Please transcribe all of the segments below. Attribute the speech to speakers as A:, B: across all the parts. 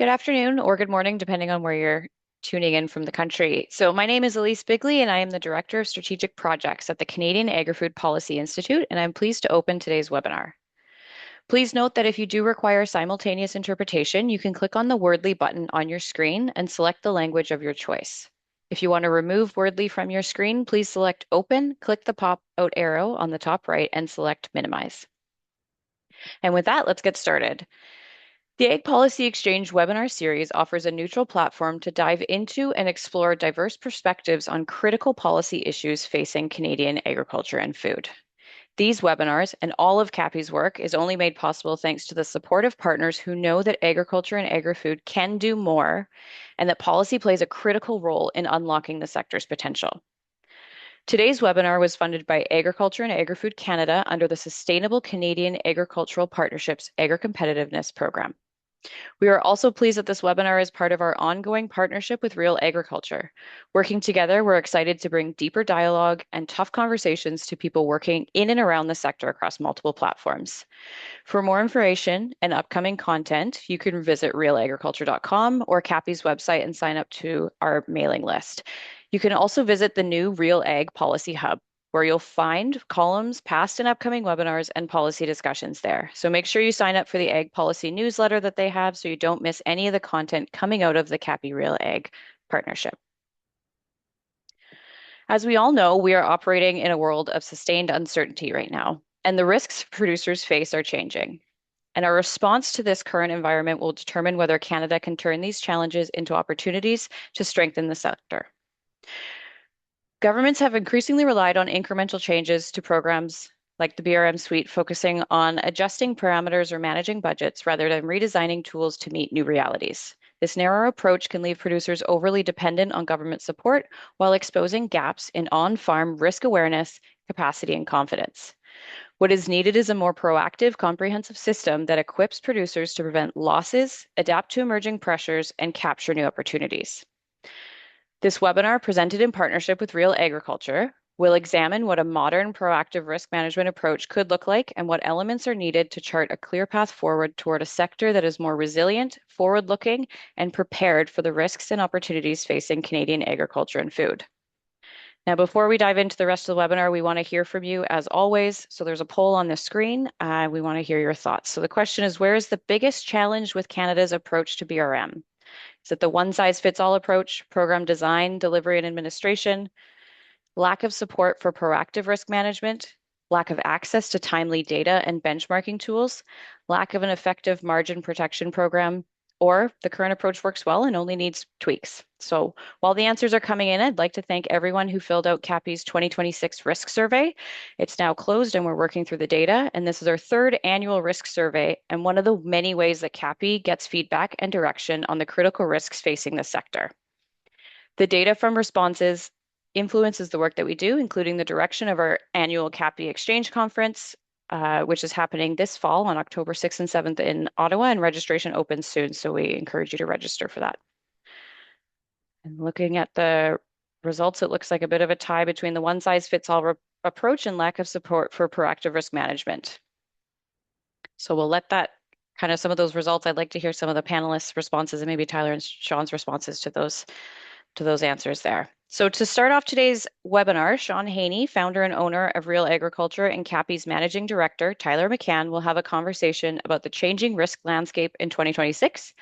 A: Good afternoon or good morning, depending on where you're tuning in from the country. So, my name is Elise Bigley, and I am the Director of Strategic Projects at the Canadian Agri-Food Policy Institute, and I'm pleased to open today's webinar. Please note that if you do require simultaneous interpretation, you can click on the Wordly button on your screen and select the language of your choice. If you want to remove Wordly from your screen, please select Open, click the pop-out arrow on the top right, and select Minimize. And with that, let's get started. The Ag Policy Exchange webinar series offers a neutral platform to dive into and explore diverse perspectives on critical policy issues facing Canadian agriculture and food. These webinars and all of CAPI's work is only made possible thanks to the support of partners who know that agriculture and agri-food can do more and that policy plays a critical role in unlocking the sector's potential. Today's webinar was funded by Agriculture and Agri-Food Canada under the Sustainable Canadian Agricultural Partnerships Agri-Competitiveness Program. We are also pleased that this webinar is part of our ongoing partnership with Real Agriculture. Working together, we're excited to bring deeper dialogue and tough conversations to people working in and around the sector across multiple platforms. For more information and upcoming content, you can visit realagriculture.com or CAPI's website and sign up to our mailing list. You can also visit the new Real Ag Policy Hub, where you'll find columns, past and upcoming webinars, and policy discussions there. So make sure you sign up for the Ag Policy newsletter that they have so you don't miss any of the content coming out of the CAPI Real Ag partnership. As we all know, we are operating in a world of sustained uncertainty right now, and the risks producers face are changing. And our response to this current environment will determine whether Canada can turn these challenges into opportunities to strengthen the sector. Governments have increasingly relied on incremental changes to programs like the BRM suite, focusing on adjusting parameters or managing budgets rather than redesigning tools to meet new realities. This narrow approach can leave producers overly dependent on government support while exposing gaps in on-farm risk awareness, capacity, and confidence. What is needed is a more proactive, comprehensive system that equips producers to prevent losses, adapt to emerging pressures, and capture new opportunities. This webinar, presented in partnership with Real Agriculture, will examine what a modern proactive risk management approach could look like and what elements are needed to chart a clear path forward toward a sector that is more resilient, forward-looking, and prepared for the risks and opportunities facing Canadian agriculture and food. Now, before we dive into the rest of the webinar, we want to hear from you as always. So there's a poll on the screen. We want to hear your thoughts. So the question is, where is the biggest challenge with Canada's approach to BRM? Is it the one-size-fits-all approach, program design, delivery, and administration, lack of support for proactive risk management, lack of access to timely data and benchmarking tools, lack of an effective margin protection program, or the current approach works well and only needs tweaks? So while the answers are coming in, I'd like to thank everyone who filled out CAPI's 2026 risk survey. It's now closed and we're working through the data. And this is our third annual risk survey and one of the many ways that CAPI gets feedback and direction on the critical risks facing the sector. The data from responses influences the work that we do, including the direction of our annual CAPI Exchange Conference, which is happening this fall on October 6th and 7th in Ottawa, and registration opens soon, so we encourage you to register for that. And looking at the results, it looks like a bit of a tie between the one-size-fits-all approach and lack of support for proactive risk management. So we'll let that kind of some of those results. I'd like to hear some of the panelists' responses and maybe Tyler and Shaun's responses to those answers there. So to start off today's webinar, Shaun Haney, founder and owner of Real Agriculture and CAPI's managing director, Tyler McCann, will have a conversation about the changing risk landscape in 2026,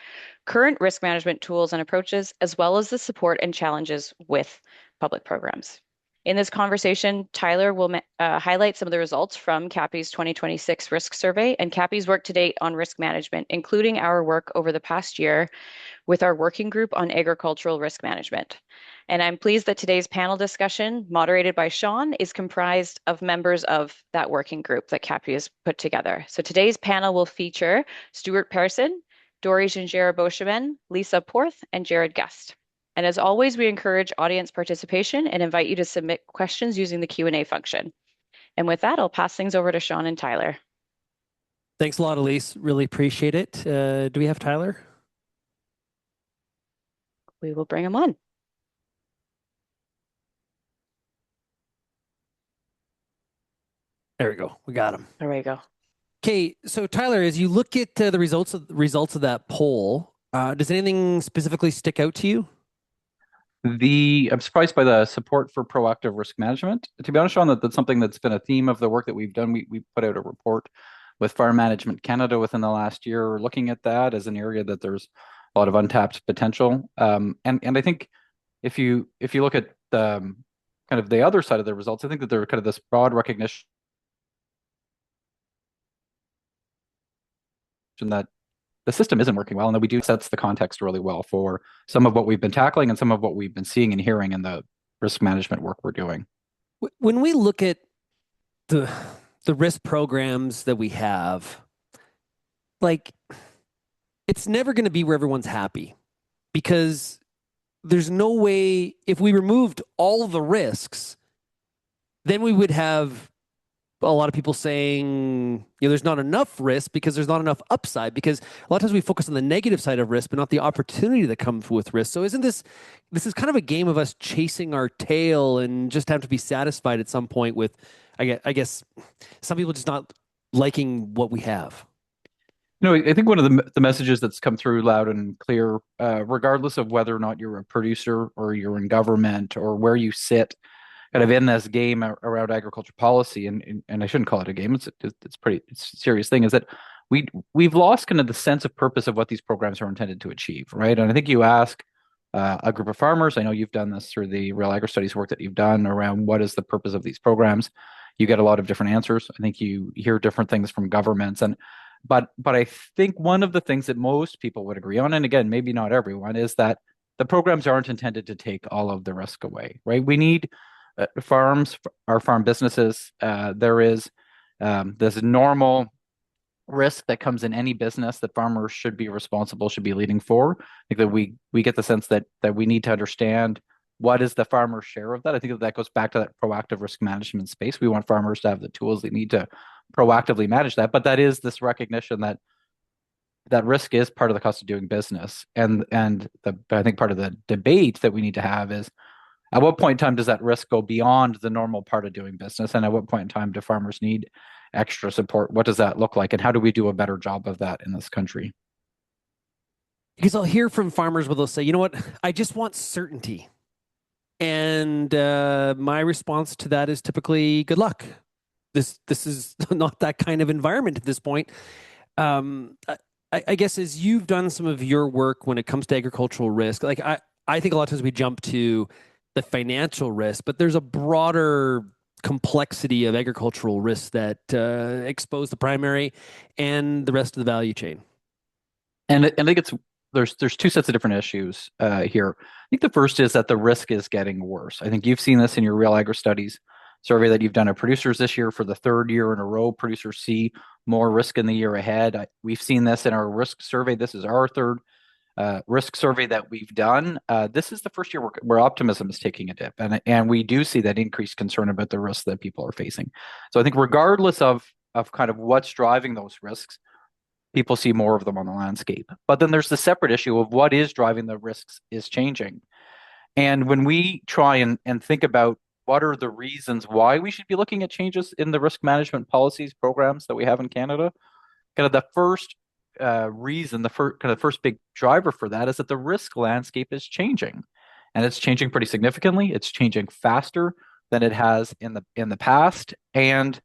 A: current risk management tools and approaches, as well as the support and challenges with public programs. In this conversation, Tyler will highlight some of the results from CAPI's 2026 risk survey and CAPI's work to date on risk management, including our work over the past year with our working group on agricultural risk management. And I'm pleased that today's panel discussion, moderated by Shaun, is comprised of members of that working group that CAPI has put together. So today's panel will feature Stuart Pearson, Dory Gingiera-Boscheman, Lisa Porth, and Jared Guest. And as always, we encourage audience participation and invite you to submit questions using the Q&A function. And with that, I'll pass things over to Shaun and Tyler.
B: Thanks a lot, Elise. Really appreciate it. Do we have Tyler?
A: We will bring him on.
B: There we go. We got him.
A: There we go.
B: Okay, so Tyler, as you look at the results of that poll, Does anything specifically stick out to you?
C: I'm surprised by the support for proactive risk management. To be honest, Sean, that's something that's been a theme of the work that we've done. We put out a report with Farm Management Canada within the last year, looking at that as an area that there's a lot of untapped potential. And I think if you look at the kind of the other side of the results, I think that there's kind of this broad recognition that the system isn't working well, and that we do sets the context really well for some of what we've been tackling and some of what we've been seeing and hearing in the risk management work we're doing.
B: When we look at the the risk programs that we have, like it's never going to be where everyone's happy because there's no way if we removed all the risks, then we would have a lot of people saying, there's not enough risk because there's not enough upside because a lot of times we focus on the negative side of risk, but not the opportunity that comes with risk. So isn't this is kind of a game of us chasing our tail and just have to be satisfied at some point with, I guess some people just not liking what we have.
C: No, I think one of the messages that's come through loud and clear, regardless of whether or not you're a producer or you're in government or where you sit, kind of in this game around agriculture policy, and I shouldn't call it a game. It's a serious thing. Is that we've lost kind of the sense of purpose of what these programs are intended to achieve, right? And I think you ask a group of farmers. I know you've done this through the Real Agri Studies work that you've done around what is the purpose of these programs. You get a lot of different answers. I think you hear different things from governments, and but I think one of the things that most people would agree on, and again, maybe not everyone, is that the programs aren't intended to take all of the risk away, right? We need farms, our farm businesses. There is this normal risk that comes in any business that farmers should be responsible, should be leading for. I think that we get the sense that we need to understand what is the farmer's share of that. I think that goes back to that proactive risk management space. We want farmers to have the tools they need to proactively manage that, but that is this recognition that risk is part of the cost of doing business. I think part of the debate that we need to have is at what point in time does that risk go beyond the normal part of doing business? And at what point in time do farmers need extra support? What does that look like? And how do we do a better job of that in this country?
B: Because I'll hear from farmers where they'll say, you know what, I just want certainty. And my response to that is typically good luck. This is not that kind of environment at this point. I guess as you've done some of your work when it comes to agricultural risk, like I think a lot of times we jump to the financial risk, but there's a broader complexity of agricultural risks that expose the primary and the rest of the value chain.
C: And I think there's two sets of different issues here. I think the first is that the risk is getting worse. I think you've seen this in your Real Agri Studies survey that you've done of producers this year for the third year in a row. Producers see more risk in the year ahead. We've seen this in our risk survey. This is our third risk survey that we've done. This is the first year where optimism is taking a dip, and we do see that increased concern about the risks that people are facing. So I think regardless of kind of what's driving those risks, people see more of them on the landscape. But then there's the separate issue of what is driving the risks is changing. And when we try and think about what are the reasons why we should be looking at changes in the risk management policies programs that we have in Canada, kind of the first reason, the first big driver for that is that the risk landscape is changing, and it's changing pretty significantly. It's changing faster than it has in the past, and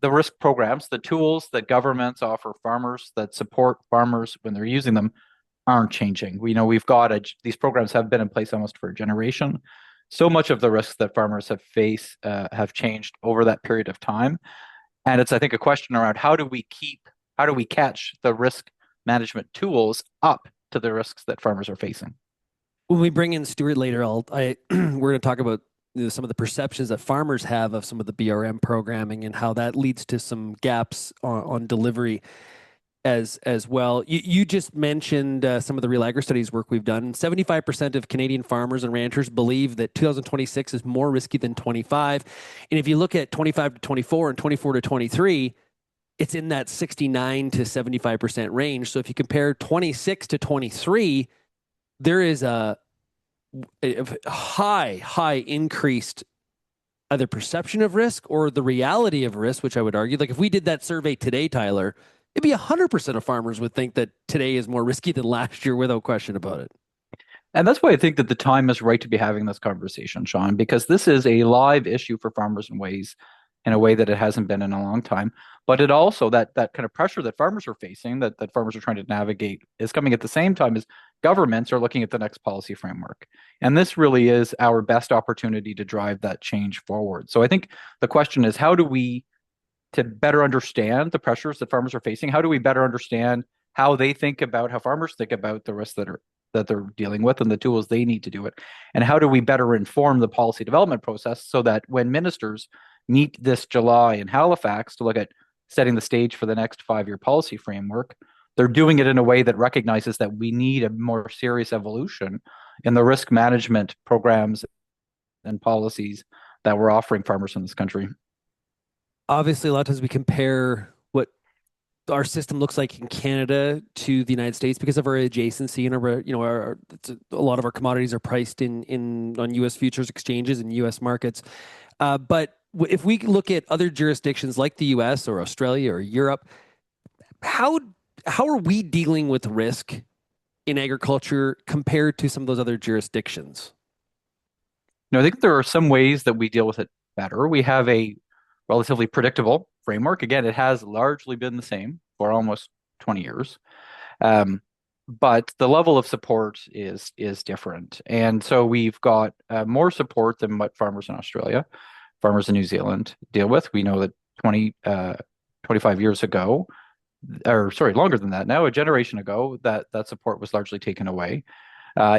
C: the risk programs, the tools that governments offer farmers that support farmers when they're using them, aren't changing. We know these programs have been in place almost for a generation. So much of the risks that farmers have faced have changed over that period of time, and it's I think a question around how do we catch the risk management tools up to the risks that farmers are facing?
B: When we bring in Stuart later, we're going to talk about some of the perceptions that farmers have of some of the BRM programming and how that leads to some gaps on delivery as well. You just mentioned some of the Real Agri Studies work we've done. 75% of Canadian farmers and ranchers believe that 2026 is more risky than 25. And if you look at 25 to 24 and 24 to 23, it's in that 69 to 75% range. So if you compare 26 to 23, there is a high increased either perception of risk or the reality of risk, which I would argue. Like if we did that survey today, Tyler, it'd be 100% of farmers would think that today is more risky than last year without question about it.
C: And that's why I think that the time is right to be having this conversation, Shaun, because this is a live issue for farmers in a way that it hasn't been in a long time. But it also, that kind of pressure that farmers are facing, that farmers are trying to navigate, is coming at the same time as governments are looking at the next policy framework. And this really is our best opportunity to drive that change forward. So I think the question is, how do we, to better understand the pressures that farmers are facing, how do we better understand how they think about, how farmers think about the risks that they're dealing with and the tools they need to do it? And how do we better inform the policy development process so that when ministers meet this July in Halifax to look at setting the stage for the next 5-year policy framework, they're doing it in a way that recognizes that we need a more serious evolution in the risk management programs and policies that we're offering farmers in this country.
B: Obviously, a lot of times we compare what our system looks like in Canada to the United States because of our adjacency and a lot of our commodities are priced on U.S. futures exchanges and U.S. markets. But if we look at other jurisdictions like the U.S. or Australia or Europe, how are we dealing with risk in agriculture compared to some of those other jurisdictions?
C: I think there are some ways that we deal with it better. We have a relatively predictable framework. Again, it has largely been the same for almost 20 years. But the level of support is different. And so we've got more support than what farmers in Australia, farmers in New Zealand deal with. We know that 25 years ago, or sorry, longer than that now, a generation ago, that support was largely taken away.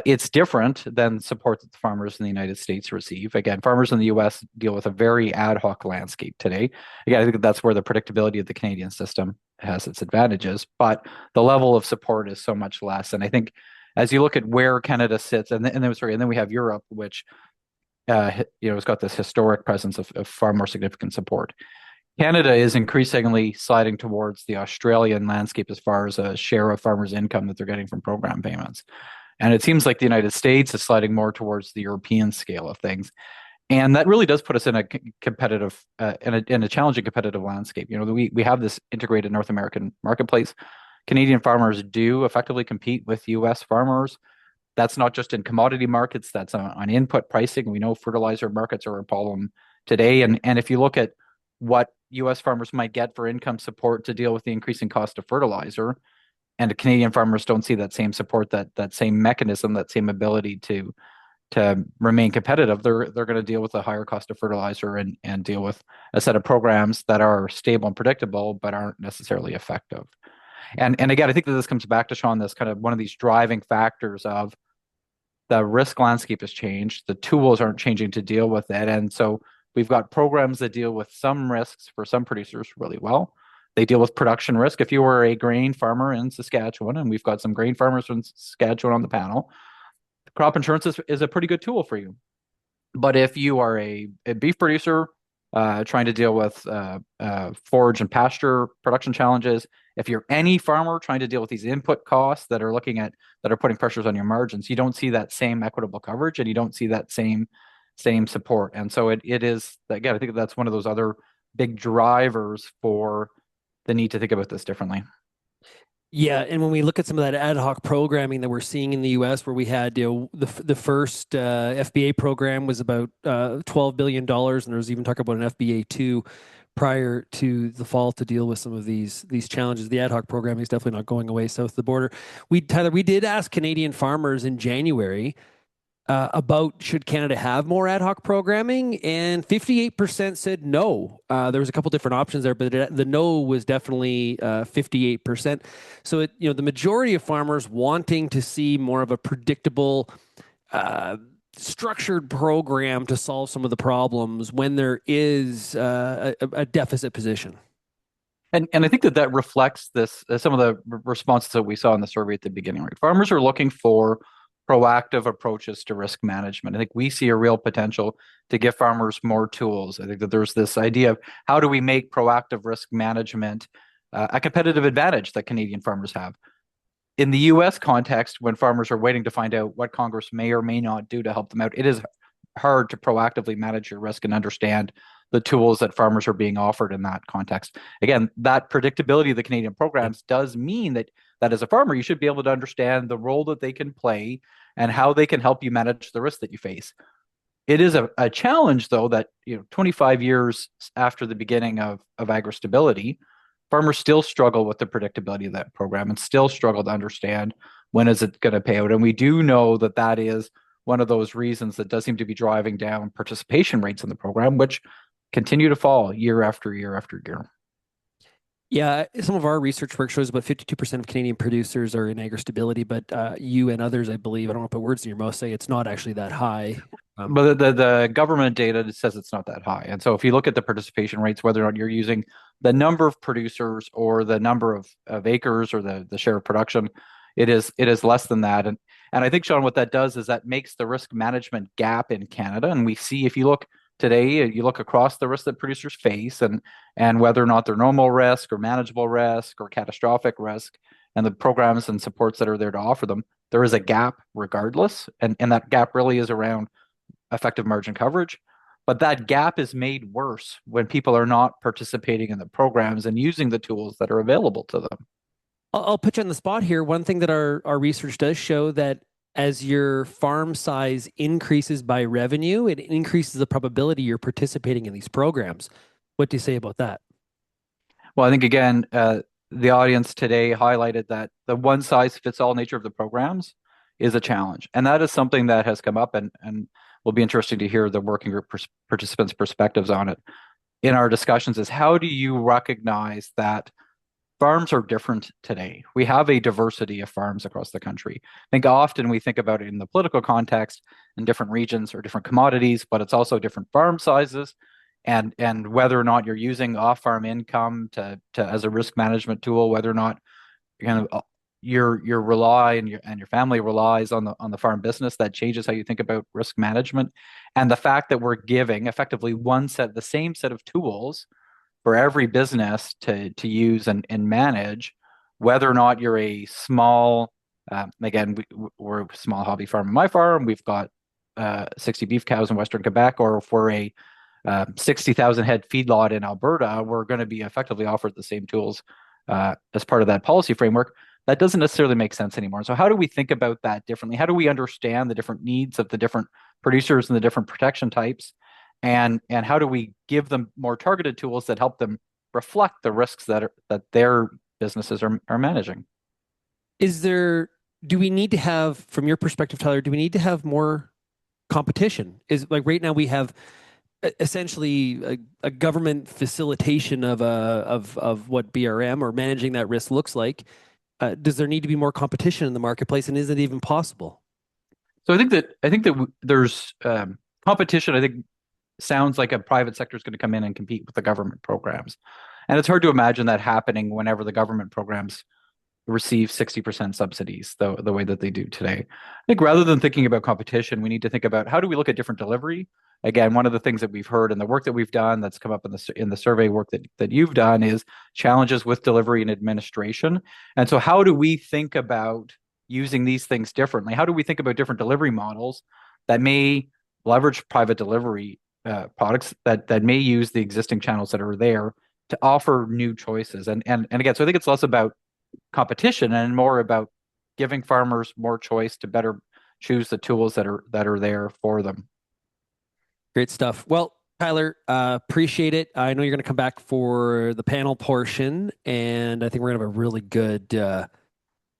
C: It's different than support that the farmers in the United States receive. Again, farmers in the US deal with a very ad hoc landscape today. Again, I think that's where the predictability of the Canadian system has its advantages, but the level of support is so much less. And I think as you look at where Canada sits, and then we have Europe, which has got this historic presence of far more significant support. Canada is increasingly sliding towards the Australian landscape as far as a share of farmers' income that they're getting from program payments. And it seems like the United States is sliding more towards the European scale of things. And that really does put us in a competitive, in a challenging competitive landscape. We have this integrated North American marketplace. Canadian farmers do effectively compete with US farmers. That's not just in commodity markets, that's on input pricing. We know fertilizer markets are a problem today. And if you look at what US farmers might get for income support to deal with the increasing cost of fertilizer, and Canadian farmers don't see that same support, that same mechanism, that same ability to remain competitive, they're going to deal with a higher cost of fertilizer and deal with a set of programs that are stable and predictable, but aren't necessarily effective. And again, I think that this comes back to, Shaun, this kind of one of these driving factors of the risk landscape has changed. The tools aren't changing to deal with it. And so we've got programs that deal with some risks for some producers really well. They deal with production risk. If you were a grain farmer in Saskatchewan, and we've got some grain farmers from Saskatchewan on the panel, crop insurance is a pretty good tool for you. But if you are a beef producer trying to deal with forage and pasture production challenges, if you're any farmer trying to deal with these input costs that are putting pressures on your margins, you don't see that same equitable coverage and you don't see that same support. And so it is, again, I think that's one of those other big drivers for the need to think about this differently.
B: Yeah, and when we look at some of that ad hoc programming that we're seeing in the U.S., where we had the first FBA program was about $12 billion, and there was even talk about an FBA 2 prior to the fall to deal with some of these challenges. The ad hoc programming is definitely not going away south of the border. Tyler, we did ask Canadian farmers in January about should Canada have more ad hoc programming, and 58% said no. There was a couple different options there, but the no was definitely 58%. So the majority of farmers wanting to see more of a predictable, structured program to solve some of the problems when there is a deficit position.
C: And I think that reflects this some of the responses that we saw in the survey at the beginning. Right, farmers are looking for proactive approaches to risk management. I think we see a real potential to give farmers more tools. I think that there's this idea of how do we make proactive risk management a competitive advantage that Canadian farmers have. In the US context, when farmers are waiting to find out what Congress may or may not do to help them out, it is hard to proactively manage your risk and understand the tools that farmers are being offered in that context. Again, that predictability of the Canadian programs does mean that as a farmer, you should be able to understand the role that they can play and how they can help you manage the risk that you face. It is a challenge, though, that 25 years after the beginning of agri-stability, farmers still struggle with the predictability of that program and still struggle to understand when is it going to pay out. And we do know that that is one of those reasons that does seem to be driving down participation rates in the program, which continue to fall year after year after year.
B: Yeah, some of our research work shows about 52% of Canadian producers are in agri-stability, but you and others, I believe, I don't want to put words in your mouth, say it's not actually that high.
C: But the government data says it's not that high. And so if you look at the participation rates, whether or not you're using the number of producers or the number of acres or the share of production, it is less than that. And I think, Shaun, what that does is that makes the risk management gap in Canada. And we see, if you look today, you look across the risks that producers face and whether or not they're normal risk or manageable risk or catastrophic risk, and the programs and supports that are there to offer them, there is a gap regardless. And that gap really is around effective margin coverage. But that gap is made worse when people are not participating in the programs and using the tools that are available to them.
B: I'll put you on the spot here. One thing that our research does show that as your farm size increases by revenue, it increases the probability you're participating in these programs. What do you say about that?
C: Well, I think, again, the audience today highlighted that the one size fits all nature of the programs is a challenge. And that is something that has come up and will be interesting to hear the working group participants' perspectives on it in our discussions, is how do you recognize that farms are different today? We have a diversity of farms across the country. I think often we think about it in the political context in different regions or different commodities, but it's also different farm sizes and whether or not you're using off-farm income to as a risk management tool, whether or not kind of your rely and your family relies on the farm business, that changes how you think about risk management. And the fact that we're giving effectively the same set of tools for every business to use and manage, whether or not you're a small, again, we're a small hobby farm on my farm, we've got 60 beef cows in Western Quebec, or if we're a 60,000 head feedlot in Alberta, we're going to be effectively offered the same tools as part of that policy framework. That doesn't necessarily make sense anymore. So how do we think about that differently? How do we understand the different needs of the different producers and the different protection types? And how do we give them more targeted tools that help them reflect the risks that their businesses are managing?
B: Do we need to have, from your perspective, Tyler, do we need to have more competition? Is like right now we have essentially a government facilitation of what BRM or managing that risk looks like. Does there need to be more competition in the marketplace, and is it even possible?
C: So I think that there's competition. I think sounds like a private sector is going to come in and compete with the government programs, and it's hard to imagine that happening whenever the government programs receive 60% subsidies the way that they do today. I think rather than thinking about competition, we need to think about how do we look at different delivery. Again, one of the things that we've heard and the work that we've done that's come up in the survey work that you've done is challenges with delivery and administration. And so how do we think about using these things differently? How do we think about different delivery models that may leverage private delivery products that may use the existing channels that are there to offer new choices? And again, so I think it's less about competition and more about giving farmers more choice to better choose the tools that are there for them.
B: Great stuff. Well, Tyler, appreciate it. I know you're going to come back for the panel portion, and I think we're going to have a really good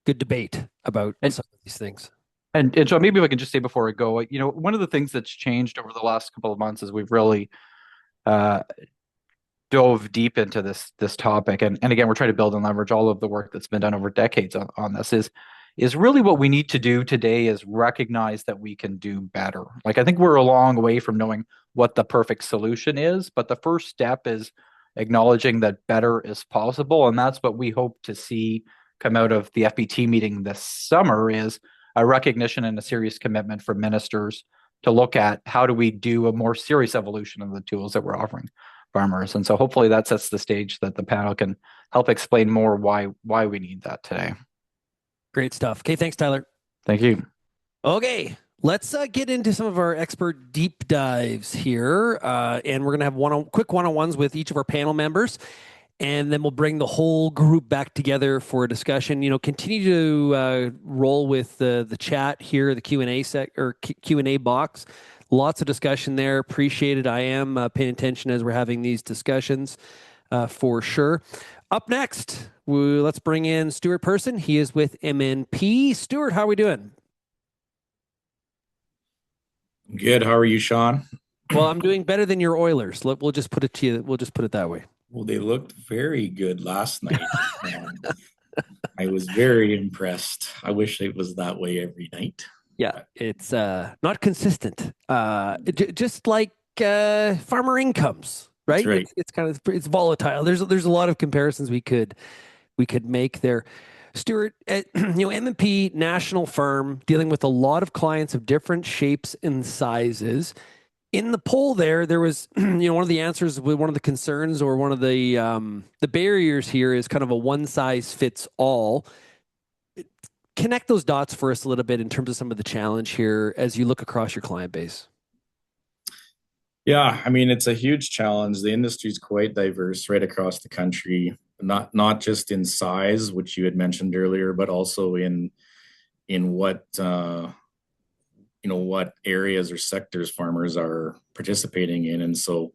B: debate about some of these things.
C: And so maybe if I can just say before I go, one of the things that's changed over the last couple of months is we've really dove deep into this topic, and again, we're trying to build and leverage all of the work that's been done over decades on this. Is really what we need to do today is recognize that we can do better. Like, I think we're a long way from knowing what the perfect solution is, but the first step is acknowledging that better is possible, and that's what we hope to see come out of the FBT meeting this summer, is a recognition and a serious commitment from ministers to look at how do we do a more serious evolution of the tools that we're offering farmers. And so hopefully that sets the stage that the panel can help explain more why we need that today.
B: Great stuff. Okay, thanks, Tyler.
C: Thank you.
B: Okay, Let's get into some of our expert deep dives here, and we're going to have quick one-on-ones with each of our panel members, and then we'll bring the whole group back together for a discussion. Continue to roll with the chat here, the Q&A box. Lots of discussion there. Appreciate it. I am paying attention as we're having these discussions, for sure. Up next, let's bring in Stuart Person. He is with MNP. Stuart, how are we doing?
D: Good. How are you, Shaun?
B: Well, I'm doing better than your Oilers. We'll just put it to you. We'll just put it that way.
D: Well, they looked very good last night. I was very impressed. I wish it was that way every night.
B: Yeah, it's not consistent. Just like farmer incomes, right?
D: That's right.
B: It's volatile. There's a lot of comparisons we could make there. Stuart, M&P national firm dealing with a lot of clients of different shapes and sizes. In the poll there was, one of the answers, one of the concerns or one of the barriers here is kind of a one size fits all. Connect those dots for us a little bit in terms of some of the challenge here as you look across your client base.
D: Yeah, I mean, it's a huge challenge. The industry is quite diverse right across the country, not just in size, which you had mentioned earlier, but also in what what areas or sectors farmers are participating in. And so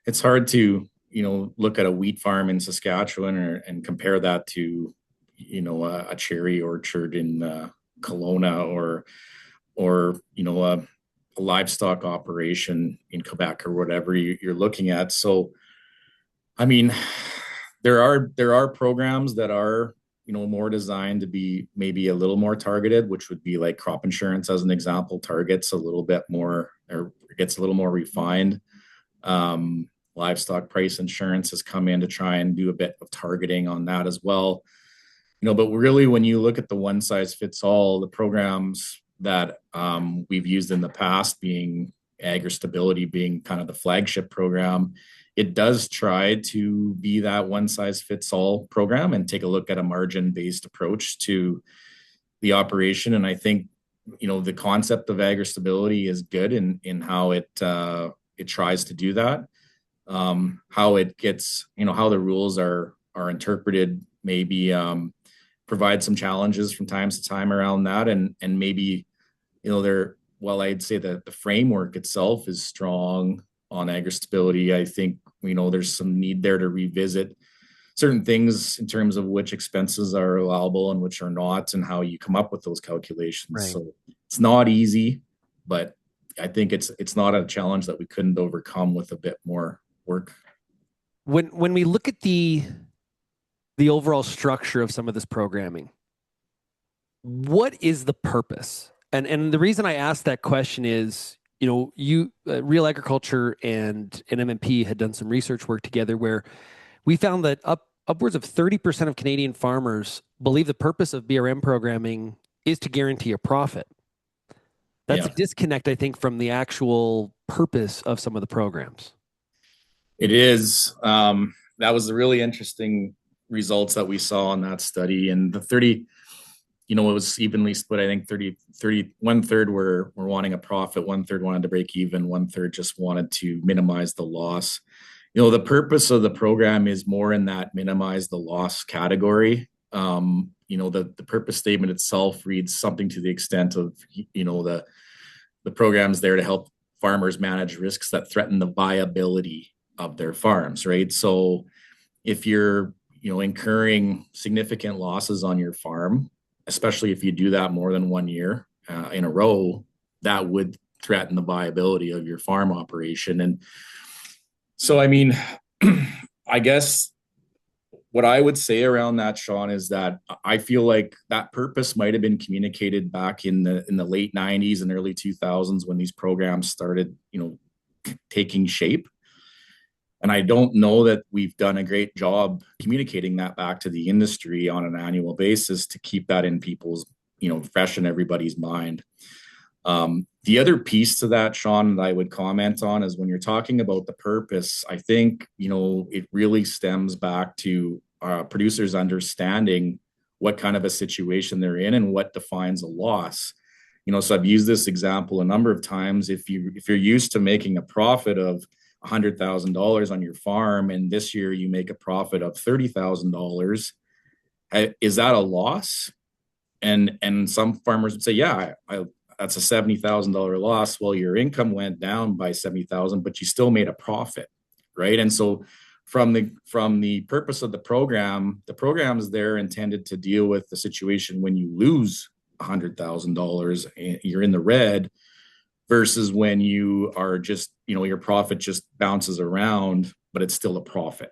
D: it's hard to look at a wheat farm in Saskatchewan and compare that to a cherry orchard in Kelowna or a livestock operation in Quebec or whatever you're looking at. So, I mean, there are programs that are more designed to be maybe a little more targeted, which would be like crop insurance as an example, targets a little bit more or gets a little more refined. Livestock price insurance has come in to try and do a bit of targeting on that as well. But really, when you look at the one size fits all, the programs that we've used in the past, being Agri-Stability being kind of the flagship program, it does try to be that one size fits all program and take a look at a margin based approach to the operation. And I think the concept of Agri-Stability is good in how it tries to do that. How it gets, how the rules are interpreted, maybe provide some challenges from time to time around that, and maybe while I'd say that the framework itself is strong on Agri-Stability, I think there's some need there to revisit certain things in terms of which expenses are allowable and which are not, and how you come up with those calculations.
B: Right.
D: So it's not easy, but I think it's not a challenge that we couldn't overcome with a bit more work.
B: When we look at the overall structure of some of this programming, what is the purpose? And the reason I asked that question is, Real Agriculture and MNP had done some research work together where we found that upwards of 30% of Canadian farmers believe the purpose of BRM programming is to guarantee a profit. That's a disconnect, I think, from the actual purpose of some of the programs.
D: It is. That was the really interesting results that we saw in that study. And the 30, it was evenly split. I think 30, 1/3 were wanting a profit, 1/3 wanted to break even, 1/3 just wanted to minimize the loss. The purpose of the program is more in that minimize the loss category. The purpose statement itself reads something to the extent of, the program's there to help farmers manage risks that threaten the viability of their farms, right? So if you're, incurring significant losses on your farm, especially if you do that more than 1 year in a row, that would threaten the viability of your farm operation. And so, I mean, I guess what I would say around that, Shaun, is that I feel like that purpose might have been communicated back in the late 90s and early 2000s when these programs started, taking shape. And I don't know that we've done a great job communicating that back to the industry on an annual basis to keep that in people's, fresh in everybody's mind. The other piece to that, Shaun, that I would comment on is when you're talking about the purpose, I think, it really stems back to producers understanding what kind of a situation they're in and what defines a loss. So I've used this example a number of times. If you're used to making a profit of $100,000 on your farm, and this year you make a profit of $30,000, is that a loss? And some farmers would say, yeah, that's a $70,000 loss. Well, your income went down by 70,000, but you still made a profit, right? And so from the purpose of the program is there intended to deal with the situation when you lose $100,000 and you're in the red, versus when you are just, your profit just bounces around, but it's still a profit.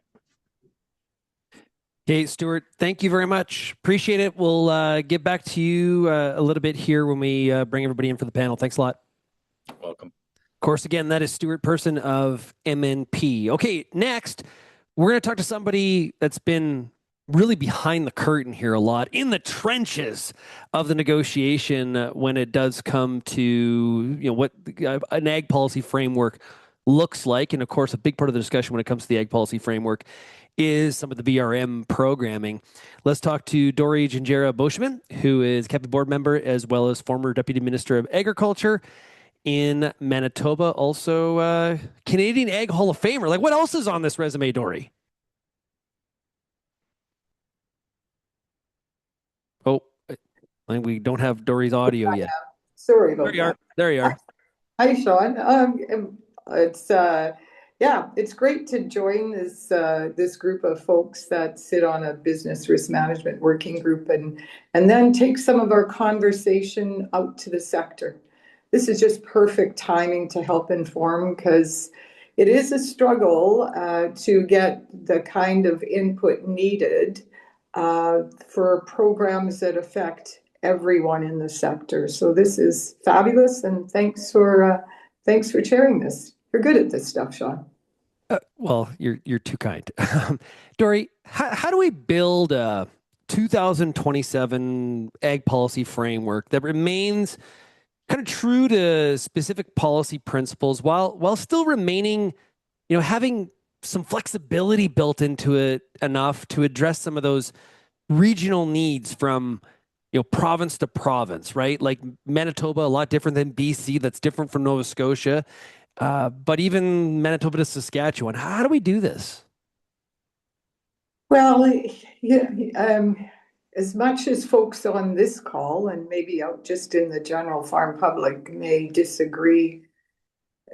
B: Okay, Stuart, thank you very much. Appreciate it. We'll get back to you a little bit here when we bring everybody in for the panel. Thanks a lot.
D: Welcome.
B: Of course, again, that is Stuart Person of MNP. Okay, next, we're going to talk to somebody that's been really behind the curtain here a lot, in the trenches of the negotiation when it does come to what an ag policy framework looks like. And of course, a big part of the discussion when it comes to the ag policy framework is some of the BRM programming. Let's talk to Dori Ginjera Boschman, who is CAPI board member as well as former Deputy Minister of Agriculture in Manitoba, also Canadian Ag Hall of Famer. Like, what else is on this resume, Dori? Oh, we don't have Dori's audio yet.
E: Sorry about that.
B: There you are.
E: Hi, Shaun. It's great to join this group of folks that sit on a business risk management working group and then take some of our conversation out to the sector. This is just perfect timing to help inform, because it is a struggle to get the kind of input needed for programs that affect everyone in the sector. So this is fabulous, and thanks for sharing this. You're good at this stuff, Shaun.
B: Well, you're too kind. Dori, how do we build a 2027 ag policy framework that remains kind of true to specific policy principles while still remaining, having some flexibility built into it enough to address some of those regional needs from province to province, right? Like Manitoba, a lot different than BC. That's different from Nova Scotia. But even Manitoba to Saskatchewan, how do we do this?
E: Well, as much as folks on this call and maybe out just in the general farm public may disagree,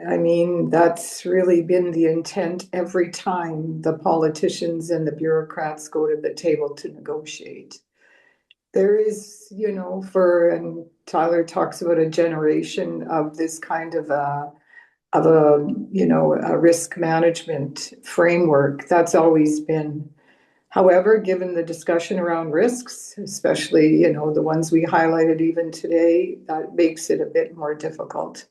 E: I mean, that's really been the intent every time the politicians and the bureaucrats go to the table to negotiate. There is, and Tyler talks about a generation of this kind of a risk management framework. That's always been. However, given the discussion around risks, especially, the ones we highlighted even today, that makes it a bit more difficult.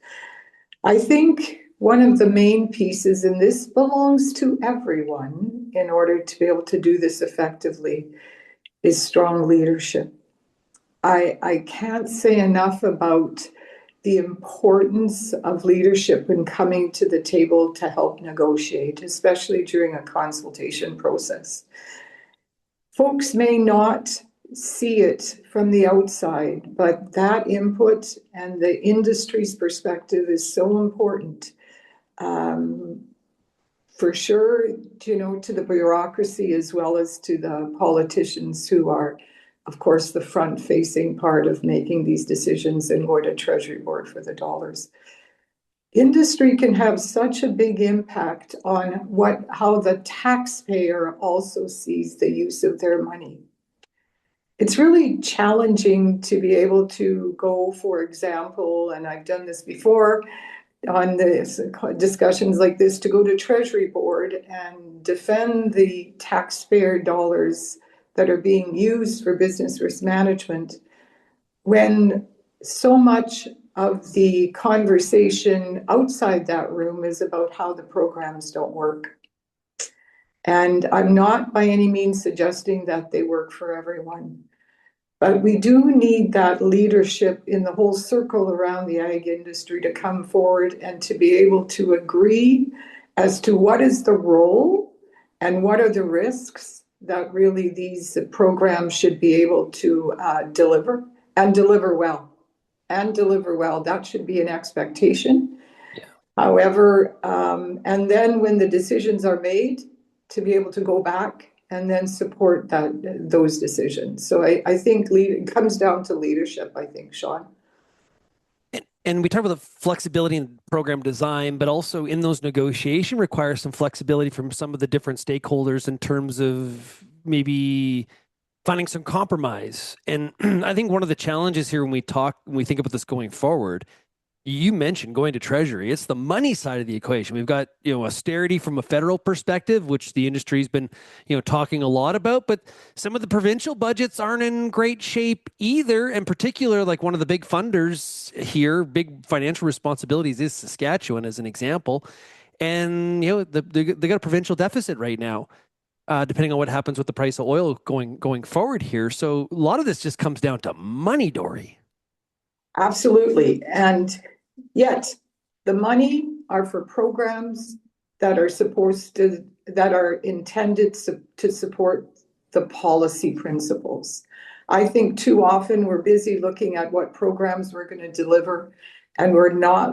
E: I think one of the main pieces, and this belongs to everyone in order to be able to do this effectively, is strong leadership. I can't say enough about the importance of leadership in coming to the table to help negotiate, especially during a consultation process. Folks may not see it from the outside, but that input and the industry's perspective is so important. For sure, to the bureaucracy as well as to the politicians who are, of course, the front-facing part of making these decisions and going to Treasury Board for the dollars. Industry can have such a big impact on how the taxpayer also sees the use of their money. It's really challenging to be able to go, for example, and I've done this before on this discussions like this, to go to Treasury Board and defend the taxpayer dollars that are being used for business risk management, when so much of the conversation outside that room is about how the programs don't work. And I'm not by any means suggesting that they work for everyone, but we do need that leadership in the whole circle around the ag industry to come forward and to be able to agree as to what is the role and what are the risks that really these programs should be able to deliver, and deliver well. and deliver well. That should be an expectation.
B: Yeah.
E: However, and then when the decisions are made, to be able to go back and then support those decisions. So I think it comes down to leadership, I think, Shaun.
B: And we talk about the flexibility in program design, but also in those negotiation requires some flexibility from some of the different stakeholders in terms of maybe finding some compromise. And I think one of the challenges here when we think about this going forward, you mentioned going to Treasury. It's the money side of the equation. We've got, austerity from a federal perspective, which the industry's been, talking a lot about, but some of the provincial budgets aren't in great shape either. In particular, like one of the big funders here, big financial responsibilities is Saskatchewan as an example. And, they got a provincial deficit right now. Depending on what happens with the price of oil going forward here. So a lot of this just comes down to money, Dory.
E: Absolutely. And yet the money are for programs that are intended to support the policy principles. I think too often we're busy looking at what programs we're going to deliver, and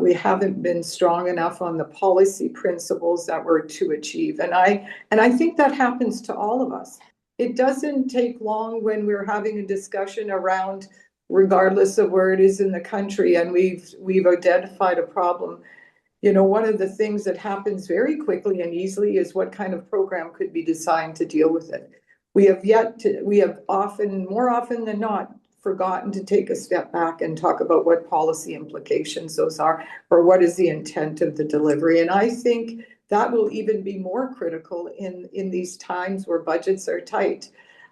E: we haven't been strong enough on the policy principles that we're to achieve. And I think that happens to all of us. It doesn't take long when we're having a discussion around, regardless of where it is in the country, and we've identified a problem. One of the things that happens very quickly and easily is what kind of program could be designed to deal with it. We have more often than not, forgotten to take a step back and talk about what policy implications those are, or what is the intent of the delivery. And I think that will even be more critical in these times where budgets are tight.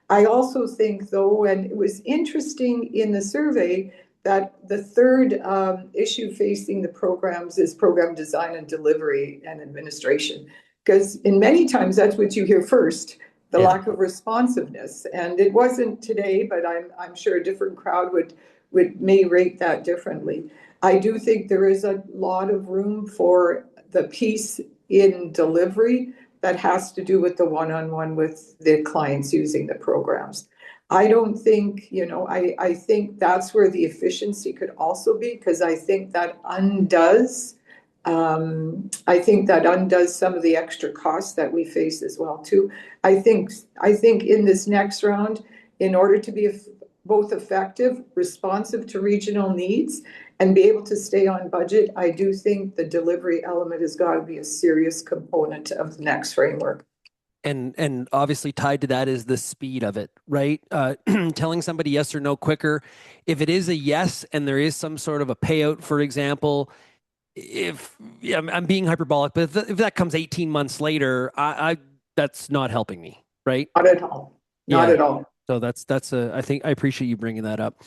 E: I also think, though, and it was interesting in the survey, that the third issue facing the programs is program design and delivery and administration. Because in many times that's what you hear first, the lack of responsiveness. And it wasn't today, but I'm sure a different crowd may rate that differently. I do think there is a lot of room for the piece in delivery that has to do with the one-on-one with the clients using the programs. I don't think, I think that's where the efficiency could also be, because I think that undoes some of the extra costs that we face as well too. I think in this next round, in order to be both effective, responsive to regional needs, and be able to stay on budget, I do think the delivery element has got to be a serious component of the next framework.
B: And obviously tied to that is the speed of it, right? Telling somebody yes or no quicker. If it is a yes and there is some sort of a payout, for example, I'm being hyperbolic, but if that comes 18 months later, that's not helping me, right?
E: Not at all. Not at all.
B: So I think I appreciate you bringing that up.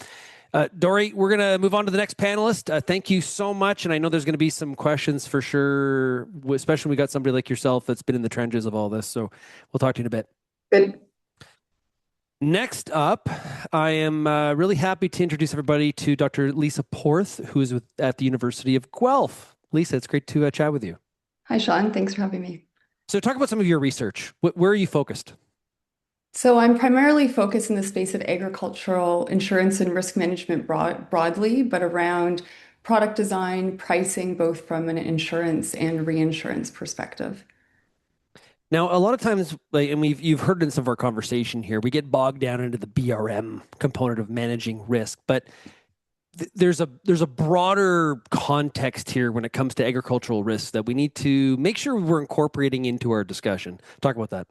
B: Dory, we're going to move on to the next panelist. Thank you so much. And I know there's going to be some questions for sure, especially when we got somebody like yourself that's been in the trenches of all this. So we'll talk to you in a bit.
E: Good.
B: Next up, I am really happy to introduce everybody to Dr. Lisa Porth, who is at the University of Guelph. Lisa, it's great to chat with you.
F: Hi, Shaun. Thanks for having me.
B: So talk about some of your research. Where are you focused?
F: So I'm primarily focused in the space of agricultural insurance and risk management broadly, but around product design, pricing, both from an insurance and reinsurance perspective.
B: Now, a lot of times, and you've heard in some of our conversation here, we get bogged down into the BRM component of managing risk, but there's a broader context here when it comes to agricultural risks that we need to make sure we're incorporating into our discussion. Talk about that.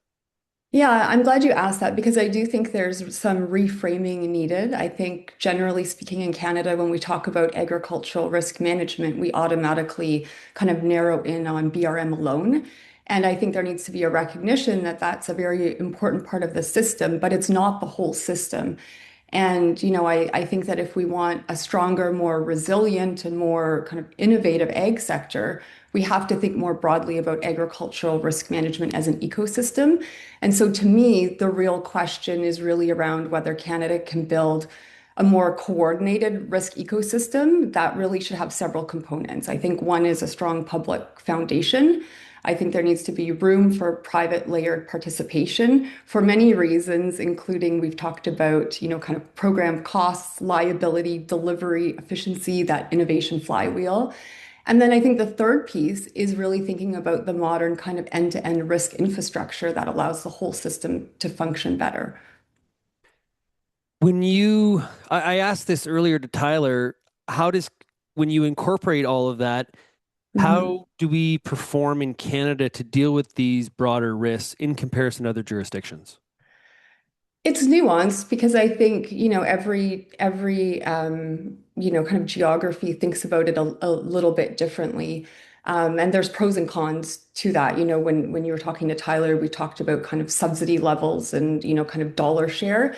F: Yeah, I'm glad you asked that, because I do think there's some reframing needed. I think generally speaking in Canada, when we talk about agricultural risk management, we automatically kind of narrow in on BRM alone. And I think there needs to be a recognition that that's a very important part of the system, but it's not the whole system. And, I think that if we want a stronger, more resilient and more kind of innovative ag sector, we have to think more broadly about agricultural risk management as an ecosystem. And so to me, the real question is really around whether Canada can build a more coordinated risk ecosystem that really should have several components. I think one is a strong public foundation. I think there needs to be room for private layered participation for many reasons, including we've talked about, kind of program costs, liability, delivery, efficiency, that innovation flywheel. And then I think the third piece is really thinking about the modern kind of end-to-end risk infrastructure that allows the whole system to function better.
B: I asked this earlier to Tyler, when you incorporate all of that, how do we perform in Canada to deal with these broader risks in comparison to other jurisdictions?
F: It's nuanced because I think, every kind of geography thinks about it a little bit differently. And there's pros and cons to that. When you were talking to Tyler, we talked about kind of subsidy levels and, kind of dollar share.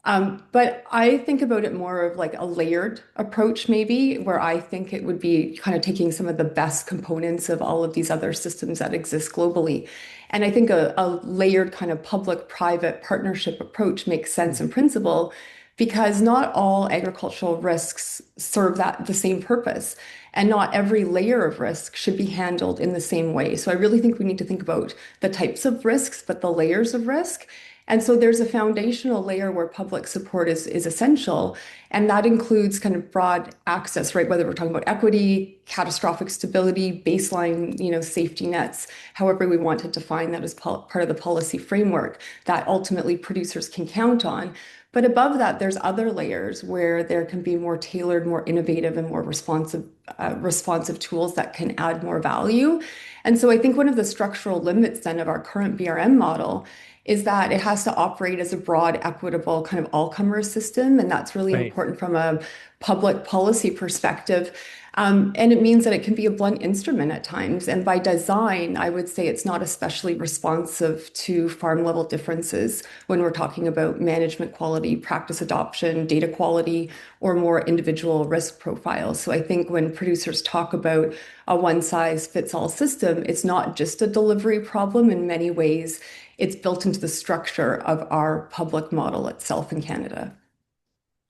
F: But I think about it more of like a layered approach, maybe, where I think it would be kind of taking some of the best components of all of these other systems that exist globally. And I think a layered kind of public-private partnership approach makes sense in principle because not all agricultural risks serve the same purpose. And not every layer of risk should be handled in the same way. So I really think we need to think about the types of risks, but the layers of risk. And so there's a foundational layer where public support is essential. And that includes kind of broad access, right? Whether we're talking about equity, catastrophic stability, baseline, safety nets, however we want to define that as part of the policy framework that ultimately producers can count on. But above that, there's other layers where there can be more tailored, more innovative, and more responsive tools that can add more value. And so I think one of the structural limits then of our current BRM model is that it has to operate as a broad, equitable, kind of all-comers system. And that's really important from a public policy perspective. And it means that it can be a blunt instrument at times. And by design, I would say it's not especially responsive to farm level differences when we're talking about management quality, practice adoption, data quality, or more individual risk profiles. So I think when producers talk about a one-size-fits-all system, it's not just a delivery problem. In many ways, it's built into the structure of our public model itself in Canada.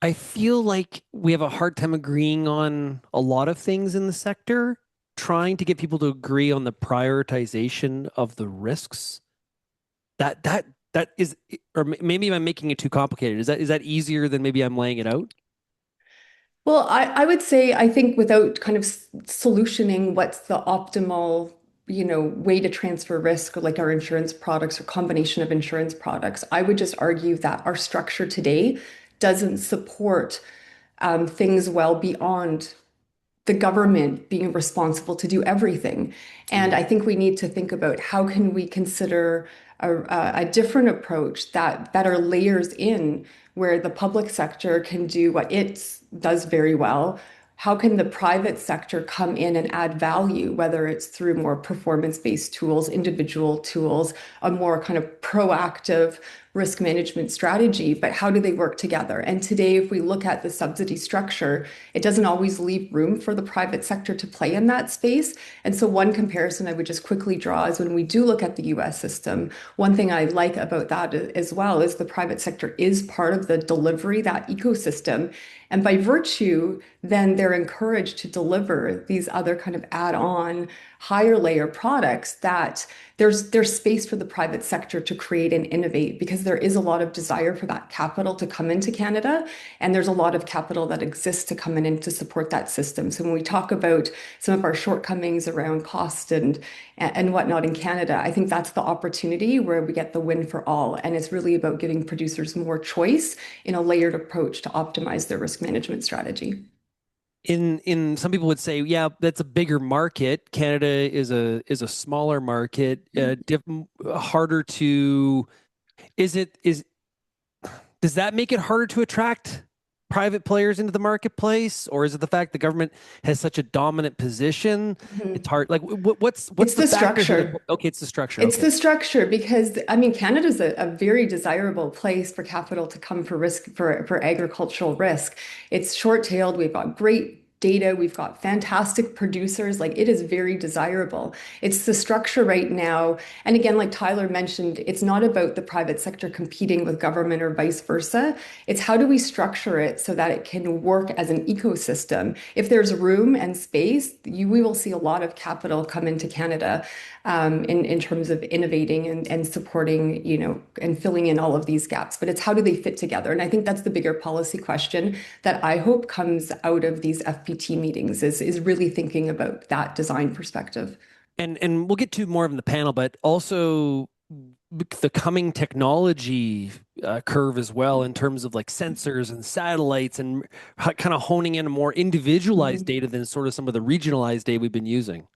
B: I feel like we have a hard time agreeing on a lot of things in the sector, trying to get people to agree on the prioritization of the risks. That is, or maybe I'm making it too complicated. Is that easier than maybe I'm laying it out?
F: Well, I would say, I think without kind of solutioning what's the optimal, way to transfer risk, or like our insurance products or combination of insurance products, I would just argue that our structure today doesn't support things well beyond the government being responsible to do everything. And I think we need to think about how can we consider a different approach that better layers in where the public sector can do what it does very well. How can the private sector come in and add value, whether it's through more performance-based tools, individual tools, a more kind of proactive risk management strategy, but how do they work together? And today, if we look at the subsidy structure, it doesn't always leave room for the private sector to play in that space. And so one comparison I would just quickly draw is when we do look at the US system, one thing I like about that as well is the private sector is part of the delivery, that ecosystem. And by virtue, then they're encouraged to deliver these other kind of add-on higher layer products that there's space for the private sector to create and innovate because there is a lot of desire for that capital to come into Canada. And there's a lot of capital that exists to come in and to support that system. So when we talk about some of our shortcomings around cost and whatnot in Canada, I think that's the opportunity where we get the win for all. And it's really about giving producers more choice in a layered approach to optimize their risk management strategy.
B: In some people would say, yeah, that's a bigger market. Canada is a smaller market, harder to. Does that make it harder to attract private players into the marketplace, or is it the fact the government has such a dominant position? It's hard. Like, what's
F: It's the structure.
B: Here? Okay, it's the structure.
F: It's the structure because I mean Canada's a very desirable place for capital to come for risk for agricultural risk. It's short-tailed. We've got great data. We've got fantastic producers. Like, it is very desirable. It's the structure right now. And again, like Tyler mentioned, it's not about the private sector competing with government or vice versa. It's how do we structure it so that it can work as an ecosystem. If there's room and space, we will see a lot of capital come into Canada in terms of innovating and supporting, and filling in all of these gaps. But it's how do they fit together? And I think that's the bigger policy question that I hope comes out of these FPT meetings is really thinking about that design perspective.
B: And we'll get to more of in the panel, but also the coming technology curve as well, in terms of like sensors and satellites, and kind of honing in a more individualized data than sort of some of the regionalized data we've been using.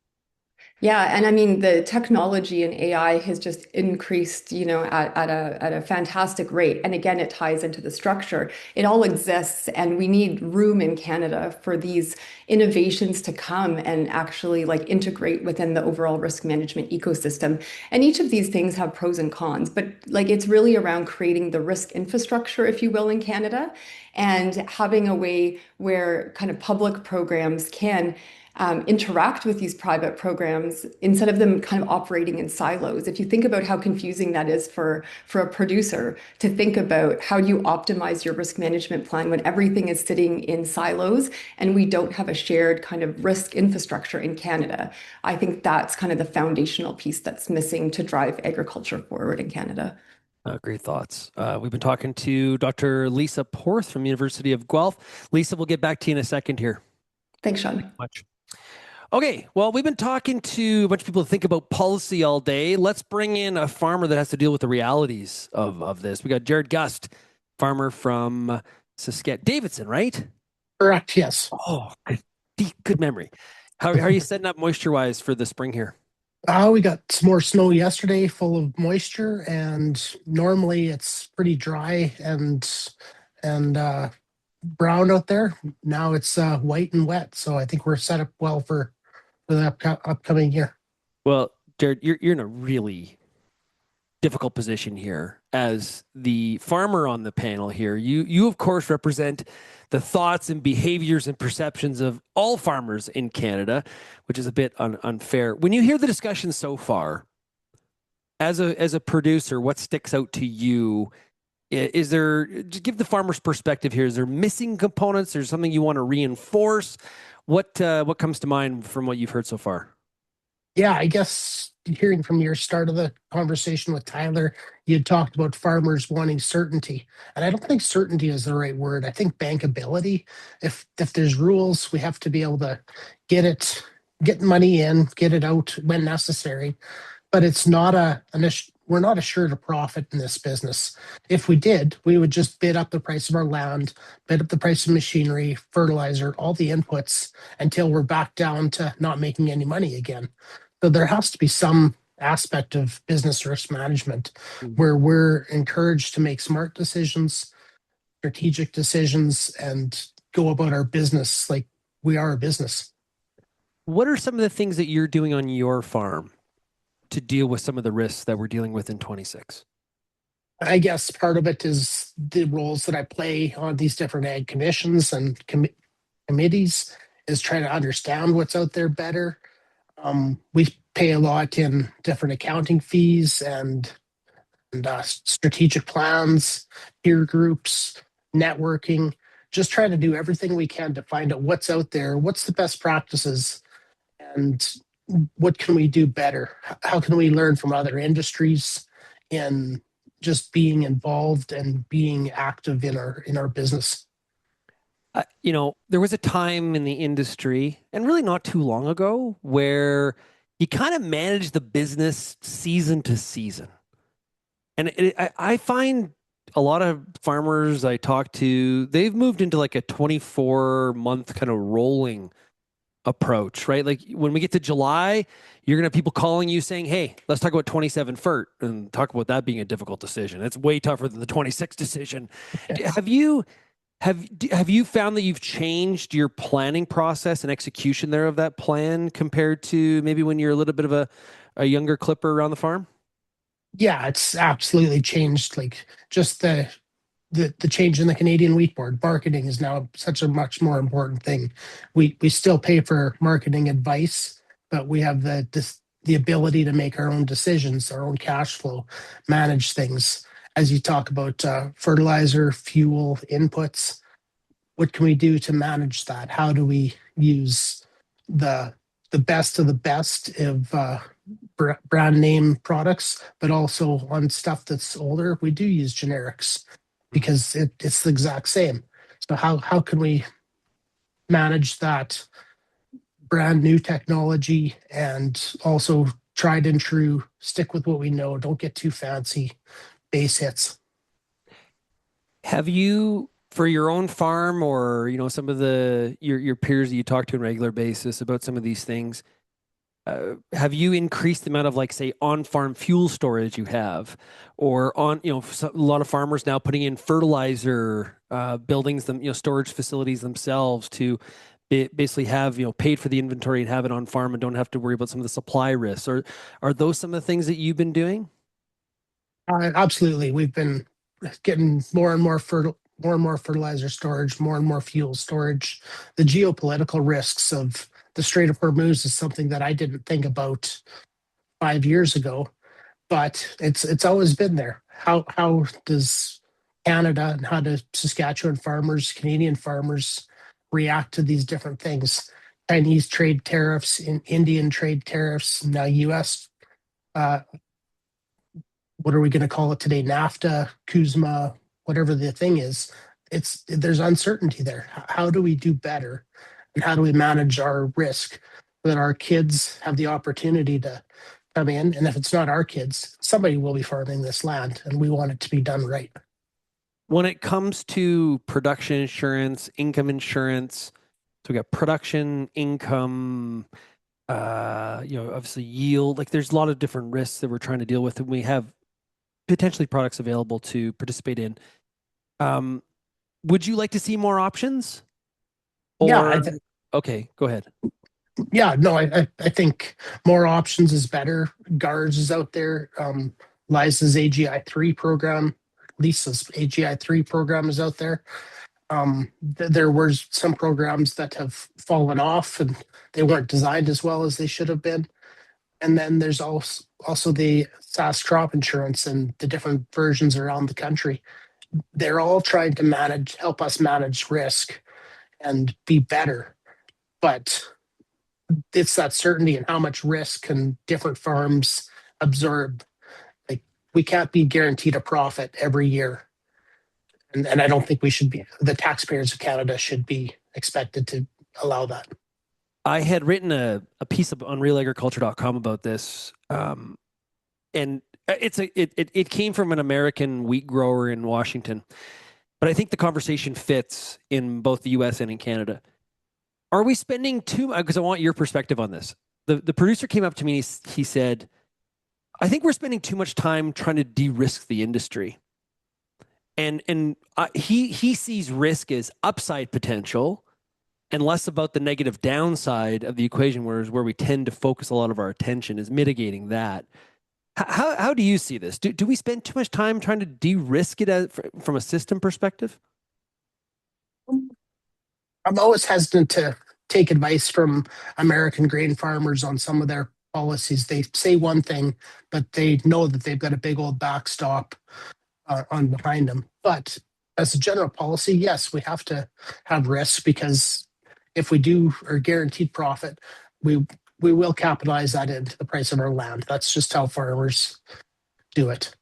F: Yeah, and I mean the technology and AI has just increased, at a fantastic rate. And again, it ties into the structure. It all exists, and we need room in Canada for these innovations to come and actually like integrate within the overall risk management ecosystem. And each of these things have pros and cons, but like it's really around creating the risk infrastructure, if you will, in Canada, and having a way where kind of public programs can interact with these private programs instead of them kind of operating in silos. If you think about how confusing that is for a producer to think about how do you optimize your risk management plan when everything is sitting in silos and we don't have a shared kind of risk infrastructure in Canada. I think that's kind of the foundational piece that's missing to drive agriculture forward in Canada.
B: Great thoughts. We've been talking to Dr. Lisa Porth from University of Guelph. Lisa, we'll get back to you in a second here.
F: Thanks, Shaun.
B: Much. Okay, well, we've been talking to a bunch of people who think about policy all day. Let's bring in a farmer that has to deal with the realities of this. We got Jared Gust, farmer from Saskatchewan. Davidson, right?
G: Correct, yes.
B: Oh, good memory. How are you setting up moisture-wise for the spring here?
G: We got some more snow yesterday, full of moisture, and normally it's pretty dry and brown out there. Now it's white and wet, so I think we're set up well for the upcoming year.
B: Well, Jared, you're in a really difficult position here as the farmer on the panel here. You of course represent the thoughts and behaviors and perceptions of all farmers in Canada, which is a bit unfair. When you hear the discussion so far, as a producer, what sticks out to you? Is there, just give the farmer's perspective here, is there missing components? There's something you want to reinforce? What comes to mind from what you've heard so far?
G: Yeah, I guess hearing from your start of the conversation with Tyler, you had talked about farmers wanting certainty. And I don't think certainty is the right word. I think bankability. If there's rules, we have to be able to get money in, get it out when necessary. But it's not we're not assured a profit in this business. If we did, we would just bid up the price of our land, bid up the price of machinery, fertilizer, all the inputs until we're back down to not making any money again. So there has to be some aspect of business risk management where we're encouraged to make smart decisions, strategic decisions, and go about our business like we are a business.
B: What are some of the things that you're doing on your farm to deal with some of the risks that we're dealing with in 26?
G: I guess part of it is the roles that I play on these different ag commissions and committees is trying to understand what's out there better. We pay a lot in different accounting fees and strategic plans, peer groups, networking, just trying to do everything we can to find out what's out there, what's the best practices, and what can we do better? How can we learn from other industries in just being involved and being active in our business?
B: There was a time in the industry, and really not too long ago, where you kind of manage the business season to season. And I find a lot of farmers I talk to, they've moved into like a 24-month kind of rolling approach, right? Like when we get to July, you're going to have people calling you saying, hey, let's talk about 27 FERT and talk about that being a difficult decision. It's way tougher than the 26 decision. Yes. Have you found that you've changed your planning process and execution there of that plan compared to maybe when you're a little bit of a younger clipper around the farm?
G: Yeah, it's absolutely changed. Like just the the change in the Canadian Wheat Board. Marketing is now such a much more important thing. We still pay for marketing advice, but we have the ability to make our own decisions, our own cash flow, manage things. As you talk about fertilizer, fuel, inputs, what can we do to manage that? How do we use the best of the best of brand name products, but also on stuff that's older, we do use generics because it's the exact same. So how can we manage that brand new technology and also tried and true, stick with what we know, don't get too fancy, base hits.
B: Have you, for your own farm or, you know, some of your peers that you talk to on a regular basis about some of these things, have you increased the amount of, like, say, on-farm fuel storage you have, or on, you know, a lot of farmers now putting in fertilizer buildings, them, you know, storage facilities themselves to basically have, you know, paid for the inventory and have it on farm and don't have to worry about some of the supply risks? Or are those some of the things that you've been doing?
G: Absolutely, we've been getting more and more fertilizer storage, more and more fuel storage. The geopolitical risks of the Strait of Hormuz is something that I didn't think about 5 years ago, but it's always been there. How does Canada and how do Saskatchewan farmers, Canadian farmers react to these different things? Chinese trade tariffs, Indian trade tariffs, now U.S. What are we going to call it today? NAFTA, CUSMA, whatever the thing is. There's uncertainty there. How do we do better, and how do we manage our risk so that our kids have the opportunity to come in? And if it's not our kids, somebody will be farming this land, and we want it to be done right.
B: When it comes to production insurance, income insurance, so we got production, income, you know, obviously yield. Like, there's a lot of different risks that we're trying to deal with, and we have potentially products available to participate in. Would you like to see more options? Or,
G: Yeah.
B: Okay, go ahead.
G: Yeah, no, I think more options is better. GARS is out there. Liza's AGI3 program, Lisa's AGI3 program is out there. There were some programs that have fallen off and they weren't designed as well as they should have been. And then there's also the SAS crop insurance and the different versions around the country. They're all trying to help us manage risk and be better. But it's that certainty and how much risk can different farms absorb. Like, we can't be guaranteed a profit every year. And I don't think the taxpayers of Canada should be expected to allow that.
B: I had written a piece on realagriculture.com about this. And it came from an American wheat grower in Washington. But I think the conversation fits in both the US and in Canada. Are we spending too much? Because I want your perspective on this. The producer came up to me, he said, I think we're spending too much time trying to de-risk the industry. And he sees risk as upside potential and less about the negative downside of the equation, whereas where we tend to focus a lot of our attention is mitigating that. How do you see this? Do we spend too much time trying to de-risk it from a system perspective?
G: I'm always hesitant to take advice from American grain farmers on some of their policies. They say one thing, but they know that they've got a big old backstop on behind them. But as a general policy, yes, we have to have risks, because if we do or guaranteed profit, we will capitalize that into the price of our land. That's just how farmers do it.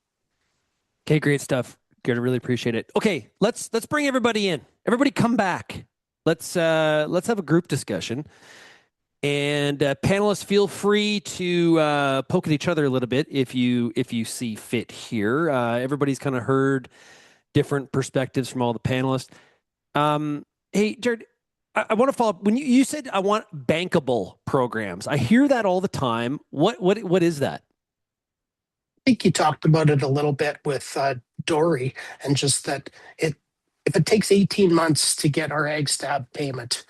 B: Okay, great stuff. Good, I really appreciate it. Okay, let's bring everybody in. Everybody come back. Let's have a group discussion. And panelists, feel free to poke at each other a little bit if you see fit here. Everybody's kind of heard different perspectives from all the panelists. Hey, Jared, I want to follow up. When you said I want bankable programs, I hear that all the time. What is that?
G: I think you talked about it a little bit with Dory, and just that if it takes 18 months to get our ag stab payment,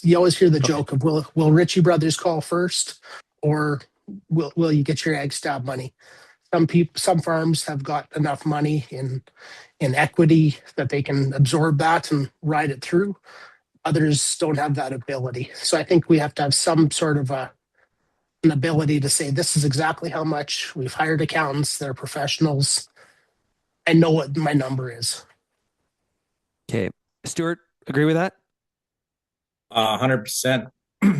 G: you always hear the joke of will Ritchie Brothers call first, or will you get your ag stab money? Some farms have got enough money in in equity that they can absorb that and ride it through. Others don't have that ability. So I think we have to have some sort of an ability to say, this is exactly how much. We've hired accountants, they're professionals. I know what my number is.
B: Okay. Stuart, agree with that?
D: 100%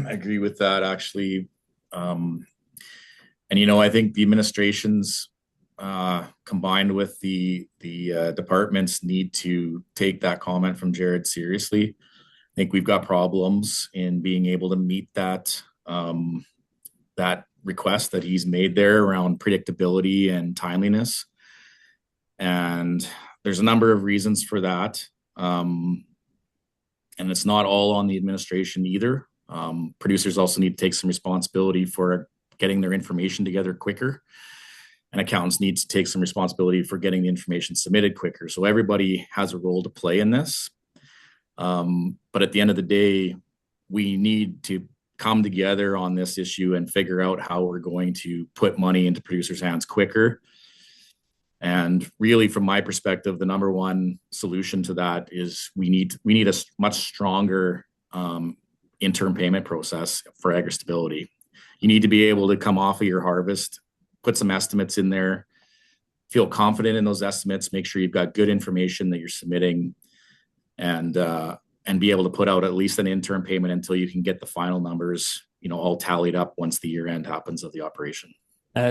D: agree with that, actually. And, I think the administrations combined with the departments need to take that comment from Jared seriously. I think we've got problems in being able to meet that that request that he's made there around predictability and timeliness. And there's a number of reasons for that. And it's not all on the administration either. Producers also need to take some responsibility for getting their information together quicker. And accountants need to take some responsibility for getting the information submitted quicker. So everybody has a role to play in this. But at the end of the day, we need to come together on this issue and figure out how we're going to put money into producers' hands quicker. And really, from my perspective, the number one solution to that is we need a much stronger interim payment process for agri-stability. You need to be able to come off of your harvest, put some estimates in there, feel confident in those estimates, make sure you've got good information that you're submitting, and be able to put out at least an interim payment until you can get the final numbers, all tallied up once the year end happens of the operation.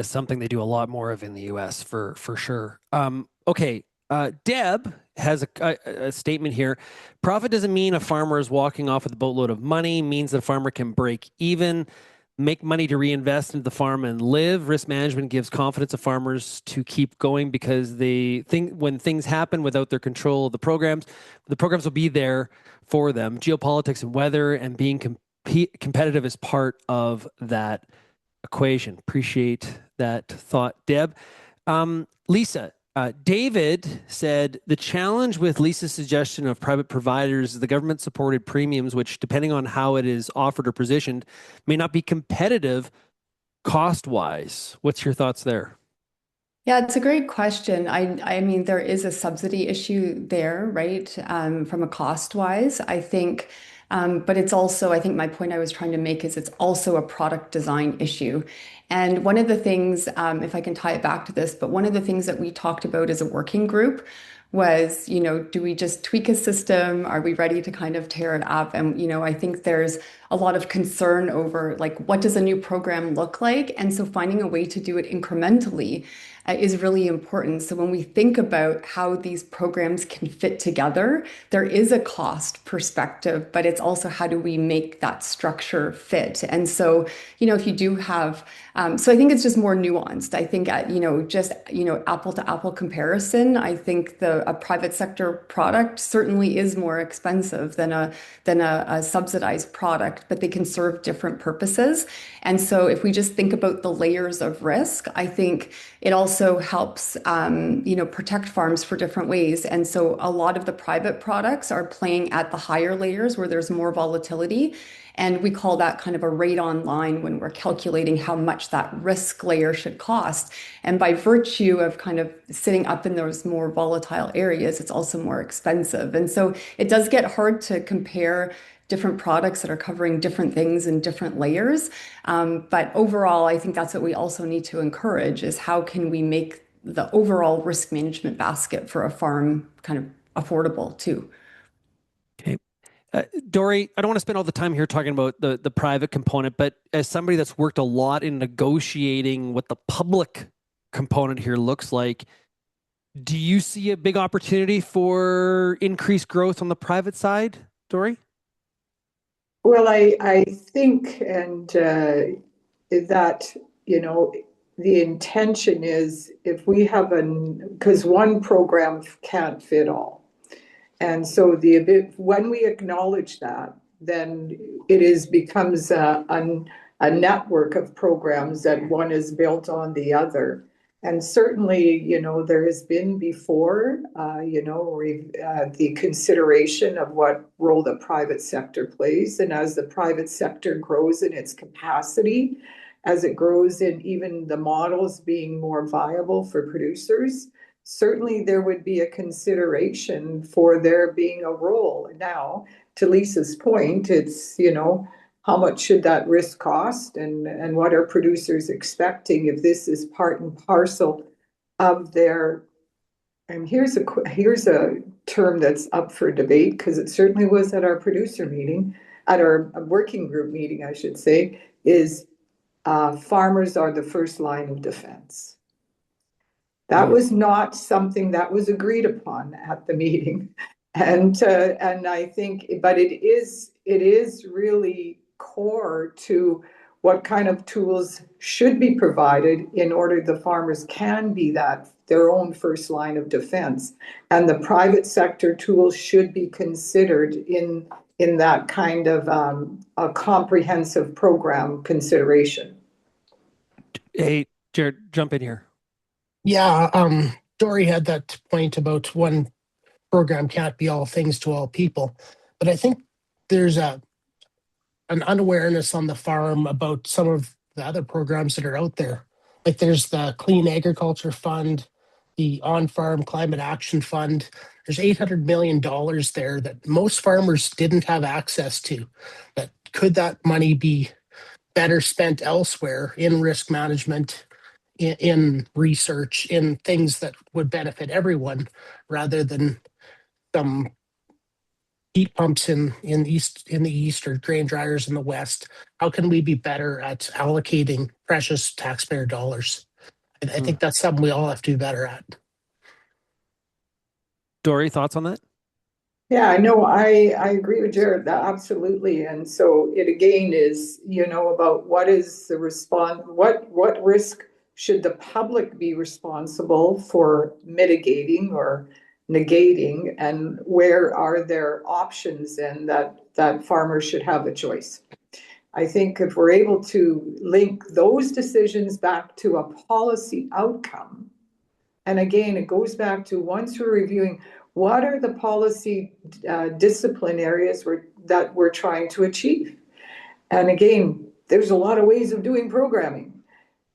B: Something they do a lot more of in the U.S. for sure. Okay, Deb has a statement here. Profit doesn't mean a farmer is walking off with a boatload of money. Means that a farmer can break even, make money to reinvest into the farm and live. Risk management gives confidence to farmers to keep going because they think when things happen without their control of the programs will be there for them. Geopolitics and weather and being competitive is part of that equation. Appreciate that thought, Deb. Lisa, David said the challenge with Lisa's suggestion of private providers is the government-supported premiums, which, depending on how it is offered or positioned, may not be competitive cost-wise. What's your thoughts there?
F: Yeah, it's a great question. I mean, there is a subsidy issue there, right? From a cost-wise, I think. But it's also, I think my point I was trying to make is it's also a product design issue. And one of the things, if I can tie it back to this, but one of the things that we talked about as a working group was, do we just tweak a system? Are we ready to kind of tear it up? And, I think there's a lot of concern over like, what does a new program look like? And so finding a way to do it incrementally is really important. So when we think about how these programs can fit together, there is a cost perspective, but it's also how do we make that structure fit? And so, if you do have, so I think it's just more nuanced. I think, just, apple to apple comparison, I think a private sector product certainly is more expensive than a subsidized product, but they can serve different purposes. And so if we just think about the layers of risk, I think it also helps, protect farms for different ways. And so a lot of the private products are playing at the higher layers where there's more volatility. And we call that kind of a rate on line when we're calculating how much that risk layer should cost. And by virtue of kind of sitting up in those more volatile areas, it's also more expensive. And so it does get hard to compare different products that are covering different things in different layers. But overall, I think that's what we also need to encourage is how can we make the overall risk management basket for a farm kind of affordable too.
B: Okay. Dory, I don't want to spend all the time here talking about the private component, but as somebody that's worked a lot in negotiating what the public component here looks like, do you see a big opportunity for increased growth on the private side, Dory?
E: Well, I think, and that, the intention is if we have because one program can't fit all. And so when we acknowledge that, then it becomes a network of programs that one is built on the other. And certainly, there has been before, the consideration of what role the private sector plays. And as the private sector grows in its capacity, as it grows in even the models being more viable for producers, certainly there would be a consideration for there being a role. Now, to Lisa's point, it's, how much should that risk cost, and what are producers expecting if this is part and parcel of their. And here's a term that's up for debate, because it certainly was at our producer meeting, at our working group meeting, I should say, is farmers are the first line of defense. That was not something that was agreed upon at the meeting. And I think, but it is really core to what kind of tools should be provided in order the farmers can be that their own first line of defense. And the private sector tools should be considered in that kind of a comprehensive program consideration.
B: Hey, Jared, jump in here.
G: Yeah, Dory had that point about one program can't be all things to all people, but I think there's an unawareness on the farm about some of the other programs that are out there. Like there's the Clean Agriculture Fund, the On-Farm Climate Action Fund. There's $800 million there that most farmers didn't have access to. That could that money be better spent elsewhere in risk management, in research, in things that would benefit everyone, rather than some heat pumps in the east or grain dryers in the west? How can we be better at allocating precious taxpayer dollars? And I think that's something we all have to do better at.
B: Dory, thoughts on that?
E: Yeah, I know. I agree with Jared. Absolutely. And so it again is, about what is the response, what risk should the public be responsible for mitigating or negating, and where are there options, and that farmers should have a choice. I think if we're able to link those decisions back to a policy outcome, and again, it goes back to, once we're reviewing what are the policy discipline areas that we're trying to achieve. And again, there's a lot of ways of doing programming.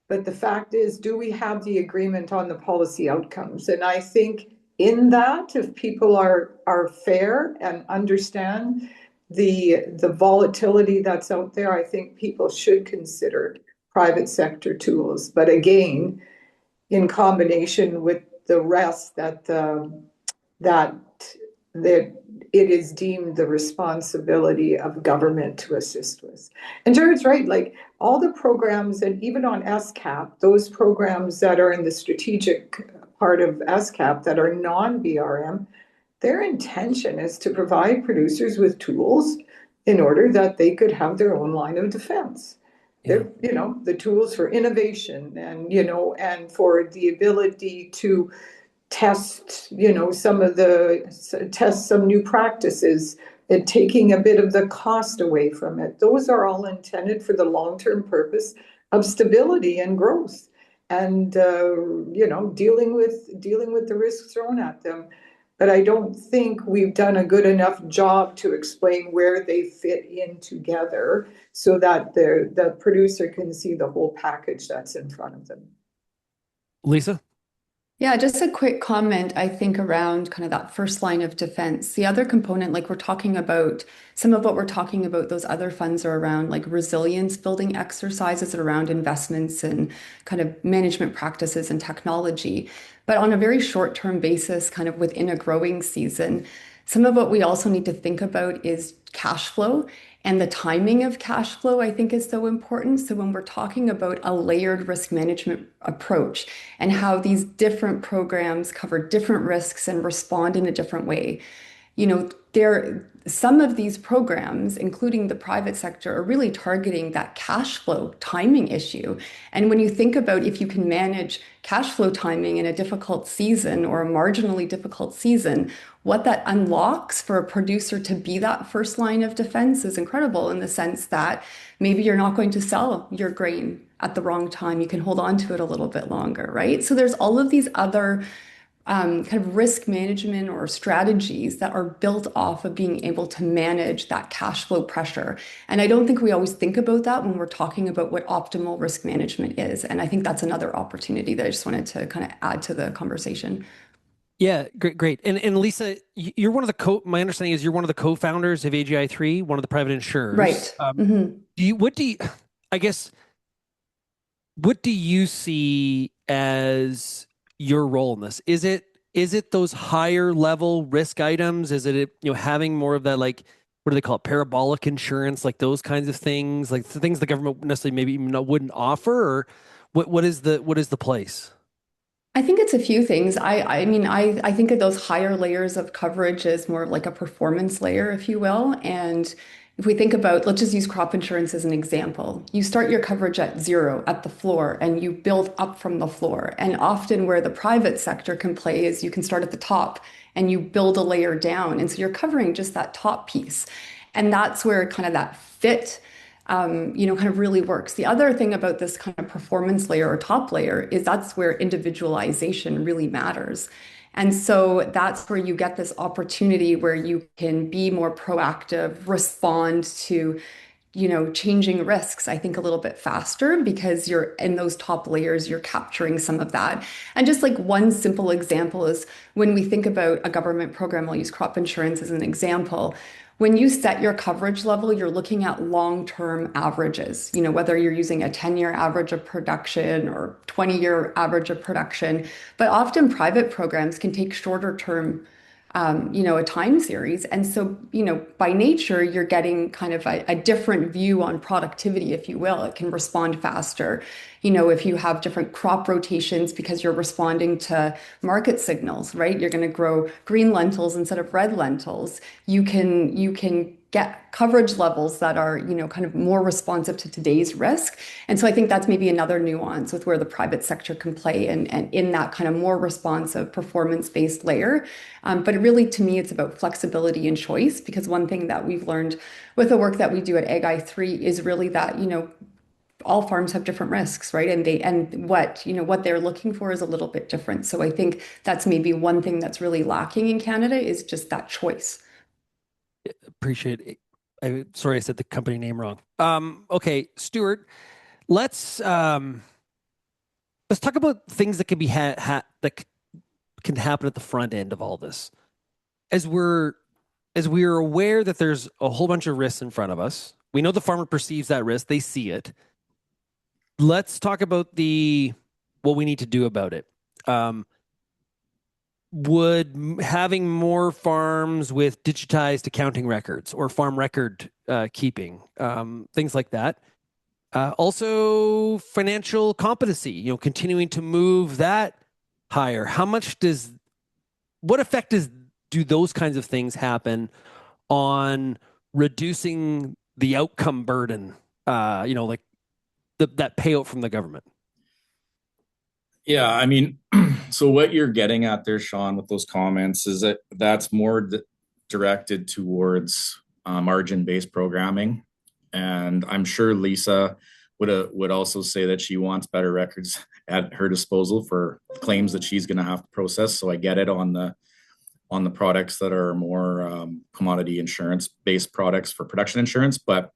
E: But the fact is, do we have the agreement on the policy outcomes? And I think in that, if people are fair and understand the volatility that's out there, I think people should consider private sector tools. But again, in combination with the rest, that it is deemed the responsibility of government to assist with. And Jared's right, like all the programs, and even on SCAP, those programs that are in the strategic part of SCAP that are non-BRM, their intention is to provide producers with tools in order that they could have their own line of defense. Yeah. They're, the tools for innovation, and, and for the ability to test, test some new practices, and taking a bit of the cost away from it. Those are all intended for the long-term purpose of stability and growth, and dealing with the risks thrown at them. But I don't think we've done a good enough job to explain where they fit in together, so that the producer can see the whole package that's in front of them.
B: Lisa?
F: Yeah, just a quick comment, I think, around kind of that first line of defense. The other component, like we're talking about, some of what we're talking about, those other funds are around like resilience building exercises, around investments and kind of management practices and technology. But on a very short-term basis, kind of within a growing season, some of what we also need to think about is cash flow. And the timing of cash flow, I think, is so important. So when we're talking about a layered risk management approach and how these different programs cover different risks and respond in a different way, some of these programs, including the private sector, are really targeting that cash flow timing issue. And when you think about if you can manage cash flow timing in a difficult season or a marginally difficult season, what that unlocks for a producer to be that first line of defense is incredible, in the sense that maybe you're not going to sell your grain at the wrong time. You can hold on to it a little bit longer, right? So there's all of these other kind of risk management or strategies that are built off of being able to manage that cash flow pressure. And I don't think we always think about that when we're talking about what optimal risk management is. And I think that's another opportunity that I just wanted to kind of add to the conversation.
B: Yeah, great. And Lisa, you're one of the my understanding is you're one of the co-founders of AGI3, one of the private insurers.
F: Right. Mm-hmm.
B: I guess, what do you see as your role in this? Is it those higher level risk items? Is it, having more of that, like, what do they call it? Parabolic insurance, like those kinds of things, like the things the government necessarily maybe even wouldn't offer, or what is the place?
F: I think it's a few things. I think of those higher layers of coverage as more like a performance layer, if you will. And if we think about, let's just use crop insurance as an example. You start your coverage at zero at the floor and you build up from the floor. And often where the private sector can play is you can start at the top and you build a layer down. And so you're covering just that top piece. And that's where kind of that fit kind of really works. The other thing about this kind of performance layer or top layer is that's where individualization really matters. And so that's where you get this opportunity where you can be more proactive, respond to, changing risks, I think, a little bit faster because you're in those top layers, you're capturing some of that. And just like one simple example is when we think about a government program, I'll use crop insurance as an example. When you set your coverage level, you're looking at long-term averages, whether you're using a 10-year average of production or 20-year average of production. But often private programs can take shorter term a time series. And so, by nature, you're getting kind of a different view on productivity, if you will. It can respond faster. If you have different crop rotations because you're responding to market signals, right? You're going to grow green lentils instead of red lentils. You can get coverage levels that are, kind of more responsive to today's risk. And so I think that's maybe another nuance with where the private sector can play and in that kind of more responsive performance-based layer. But really, to me, it's about flexibility and choice, because one thing that we've learned with the work that we do at Ag-I3 is really that, all farms have different risks, right? And what they're looking for is a little bit different. So I think that's maybe one thing that's really lacking in Canada is just that choice.
B: Appreciate it. Sorry, I said the company name wrong. Okay, Stuart, let's talk about things that can be that can happen at the front end of all this. As we're aware that there's a whole bunch of risks in front of us, we know the farmer perceives that risk, they see it. Let's talk about what we need to do about it. Would having more farms with digitized accounting records or farm record keeping, things like that. Also, financial competency, continuing to move that higher. What effect do those kinds of things happen on reducing the outcome burden, like that payout from the government?
D: Yeah, I mean, so what you're getting at there, Shaun, with those comments is that that's more directed towards margin-based programming. And I'm sure Lisa would also say that she wants better records at her disposal for claims that she's going to have to process. So I get it on the products that are more commodity insurance-based products for production insurance. But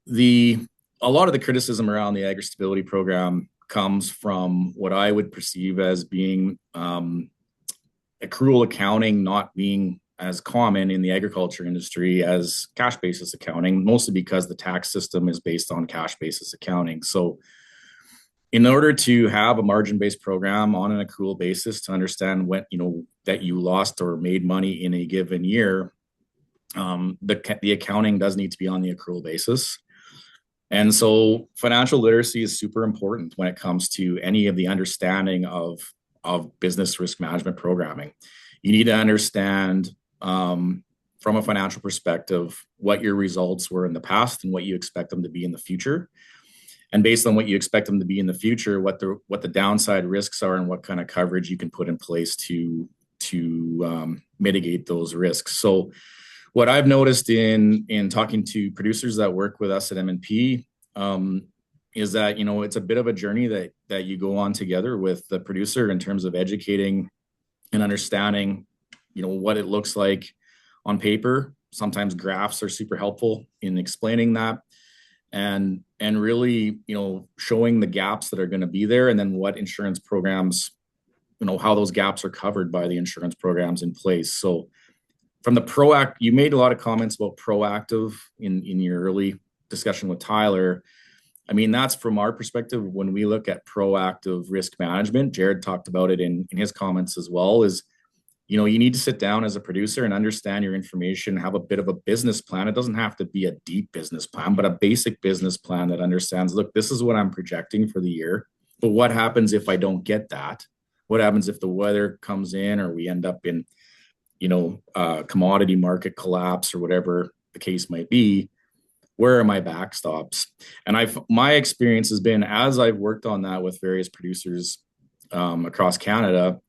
D: a lot of the criticism around the agri-stability program comes from what I would perceive as being accrual accounting not being as common in the agriculture industry as cash basis accounting, mostly because the tax system is based on cash basis accounting. So in order to have a margin-based program on an accrual basis to understand when, that you lost or made money in a given year, the accounting does need to be on the accrual basis. And so financial literacy is super important when it comes to any of the understanding of business risk management programming. You need to understand from a financial perspective what your results were in the past and what you expect them to be in the future. And based on what you expect them to be in the future, what the downside risks are and what kind of coverage you can put in place to mitigate those risks. So what I've noticed in talking to producers that work with us at M&P is that, it's a bit of a journey that you go on together with the producer in terms of educating and understanding, what it looks like on paper. Sometimes graphs are super helpful in explaining that, and really, showing the gaps that are going to be there, and then what insurance programs, how those gaps are covered by the insurance programs in place. So from the you made a lot of comments about proactive in your early discussion with Tyler. I mean, that's from our perspective. When we look at proactive risk management, Jared talked about it in his comments as well, is, you need to sit down as a producer and understand your information, have a bit of a business plan. It doesn't have to be a deep business plan, but a basic business plan that understands, look, this is what I'm projecting for the year, but what happens if I don't get that? What happens if the weather comes in, or we end up in, commodity market collapse, or whatever the case might be? Where are my backstops? And my experience has been, as I've worked on that with various producers across Canada,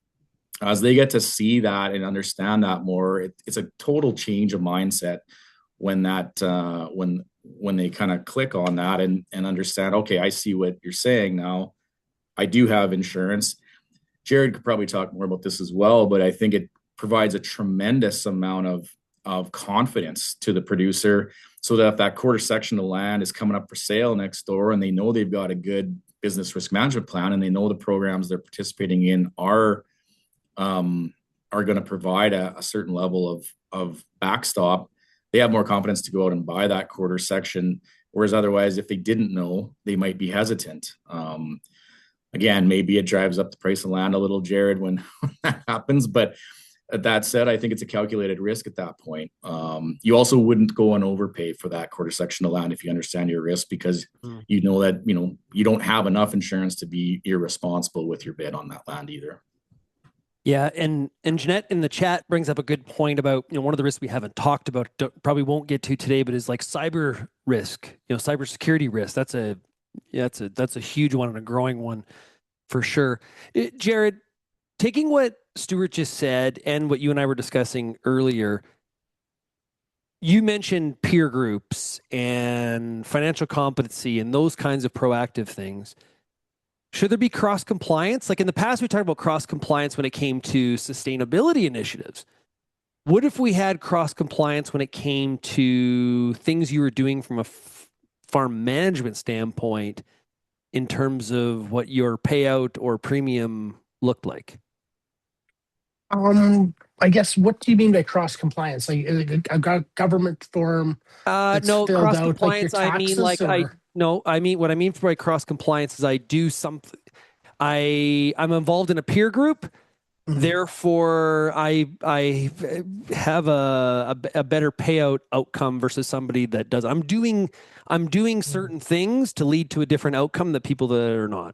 D: as they get to see that and understand that more, it's a total change of mindset when they kind of click on that and understand, okay, I see what you're saying now. I do have insurance. Jared could probably talk more about this as well, but I think it provides a tremendous amount of confidence to the producer, so that if that quarter section of land is coming up for sale next door, and they know they've got a good business risk management plan, and they know the programs they're participating in are going to provide a certain level of backstop, they have more confidence to go out and buy that quarter section. Whereas otherwise, if they didn't know, they might be hesitant. Again, maybe it drives up the price of land a little, Jared, when that happens. But that said, I think it's a calculated risk at that point. You also wouldn't go and overpay for that quarter section of land if you understand your risk, because you know that you don't have enough insurance to be irresponsible with your bid on that land either.
B: Yeah, and Jeanette in the chat brings up a good point about, one of the risks we haven't talked about, probably won't get to today, but is like cyber risk, cybersecurity risk. That's a huge one and a growing one for sure. Jared, taking what Stuart just said and what you and I were discussing earlier, you mentioned peer groups and financial competency and those kinds of proactive things. Should there be cross compliance? Like in the past, we talked about cross compliance when it came to sustainability initiatives. What if we had cross compliance when it came to things you were doing from a farm management standpoint in terms of what your payout or premium looked like?
G: I guess, what do you mean by cross compliance? Like a government form that's
B: no,
G: filled
B: cross
G: out, like your
B: compliance. I mean,
G: taxes, or?
B: what I mean by cross compliance is I do something. I'm involved in a peer group.
G: Mhm.
B: Therefore, I have a better payout outcome versus somebody that does. I'm doing certain things to lead to a different outcome that people that are not.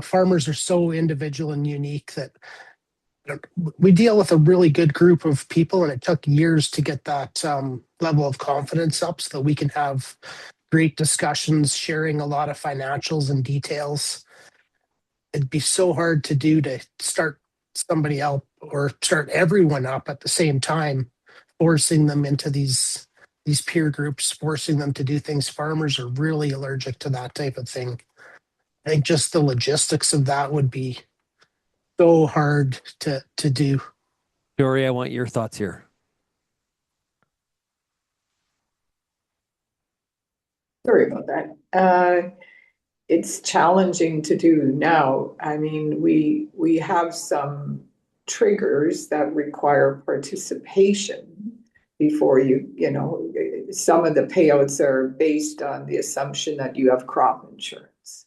G: Farmers are so individual and unique that we deal with a really good group of people, and it took years to get that level of confidence up so that we can have great discussions, sharing a lot of financials and details. It'd be so hard to do, to start somebody up or start everyone up at the same time, forcing them into these peer groups, forcing them to do things. Farmers are really allergic to that type of thing. I think just the logistics of that would be so hard to do.
B: Dory, I want your thoughts here.
E: Sorry about that. It's challenging to do now. I mean, we have some triggers that require participation before some of the payouts are based on the assumption that you have crop insurance.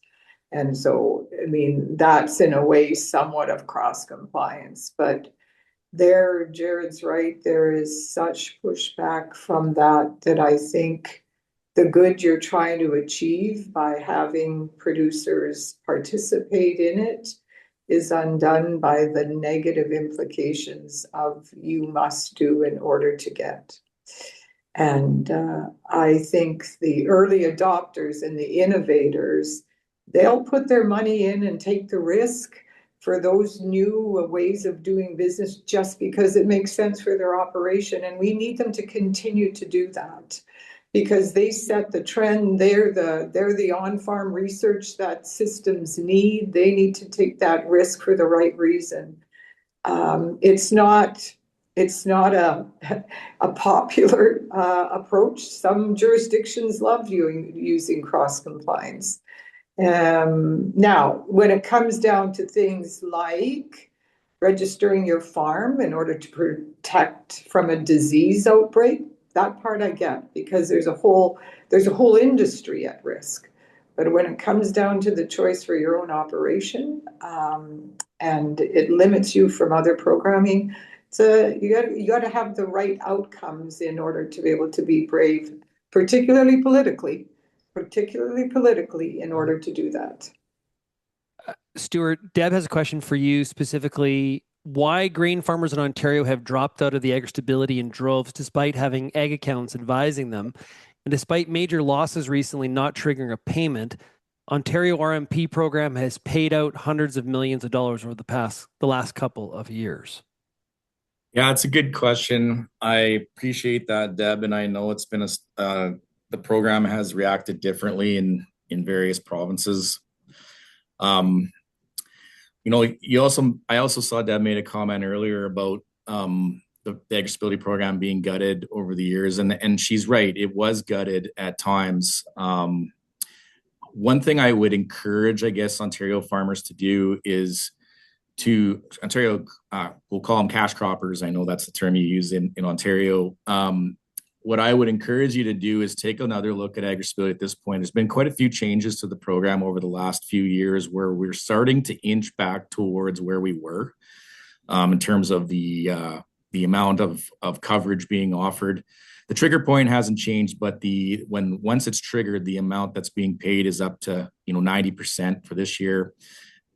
E: And so, I mean, that's in a way somewhat of cross compliance, but Jared's right. There is such pushback from that I think the good you're trying to achieve by having producers participate in it is undone by the negative implications of you must do in order to get. And I think the early adopters and the innovators, they'll put their money in and take the risk for those new ways of doing business just because it makes sense for their operation. And we need them to continue to do that, because they set the trend. They're the on-farm research that systems need. They need to take that risk for the right reason. It's not a popular approach. Some jurisdictions love using cross compliance. Now, when it comes down to things like registering your farm in order to protect from a disease outbreak, that part I get, because there's a whole industry at risk. But when it comes down to the choice for your own operation, and it limits you from other programming, you got to have the right outcomes in order to be able to be brave, particularly politically, in order to do that.
B: Stuart, Deb has a question for you specifically. Why grain farmers in Ontario have dropped out of the agri-stability in droves despite having ag accounts advising them, and despite major losses recently not triggering a payment. Ontario RMP program has paid out hundreds of millions of dollars over the last couple of years.
D: Yeah, it's a good question. I appreciate that, Deb, and I know it's been the program has reacted differently in various provinces. I also saw Deb made a comment earlier about the agri-stability program being gutted over the years, and she's right. It was gutted at times. One thing I would encourage, I guess, Ontario farmers to do is we'll call them cash croppers. I know that's the term you use in Ontario. What I would encourage you to do is take another look at agri-stability at this point. There's been quite a few changes to the program over the last few years where we're starting to inch back towards where we were in terms of the amount of coverage being offered. The trigger point hasn't changed, but once it's triggered, the amount that's being paid is up to 90% for this year.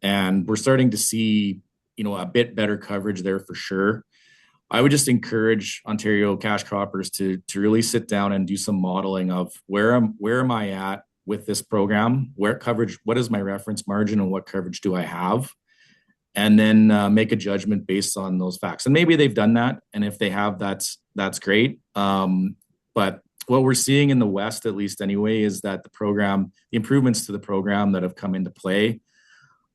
D: And we're starting to see, a bit better coverage there for sure. I would just encourage Ontario cash croppers to really sit down and do some modeling of where am I at with this program? What is my reference margin and what coverage do I have? And then make a judgment based on those facts. And maybe they've done that. And if they have, that's great. But what we're seeing in the West, at least anyway, is that the improvements to the program that have come into play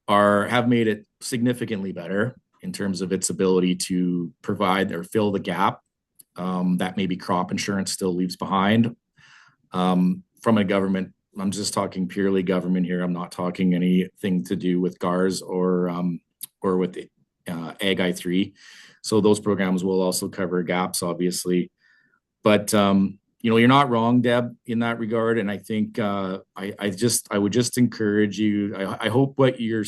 D: have made it significantly better in terms of its ability to provide or fill the gap that maybe crop insurance still leaves behind. From a government, I'm just talking purely government here. I'm not talking anything to do with GARS or with Ag I3. So those programs will also cover gaps, obviously. But you're not wrong, Deb, in that regard. And I think I would just encourage you. I hope what your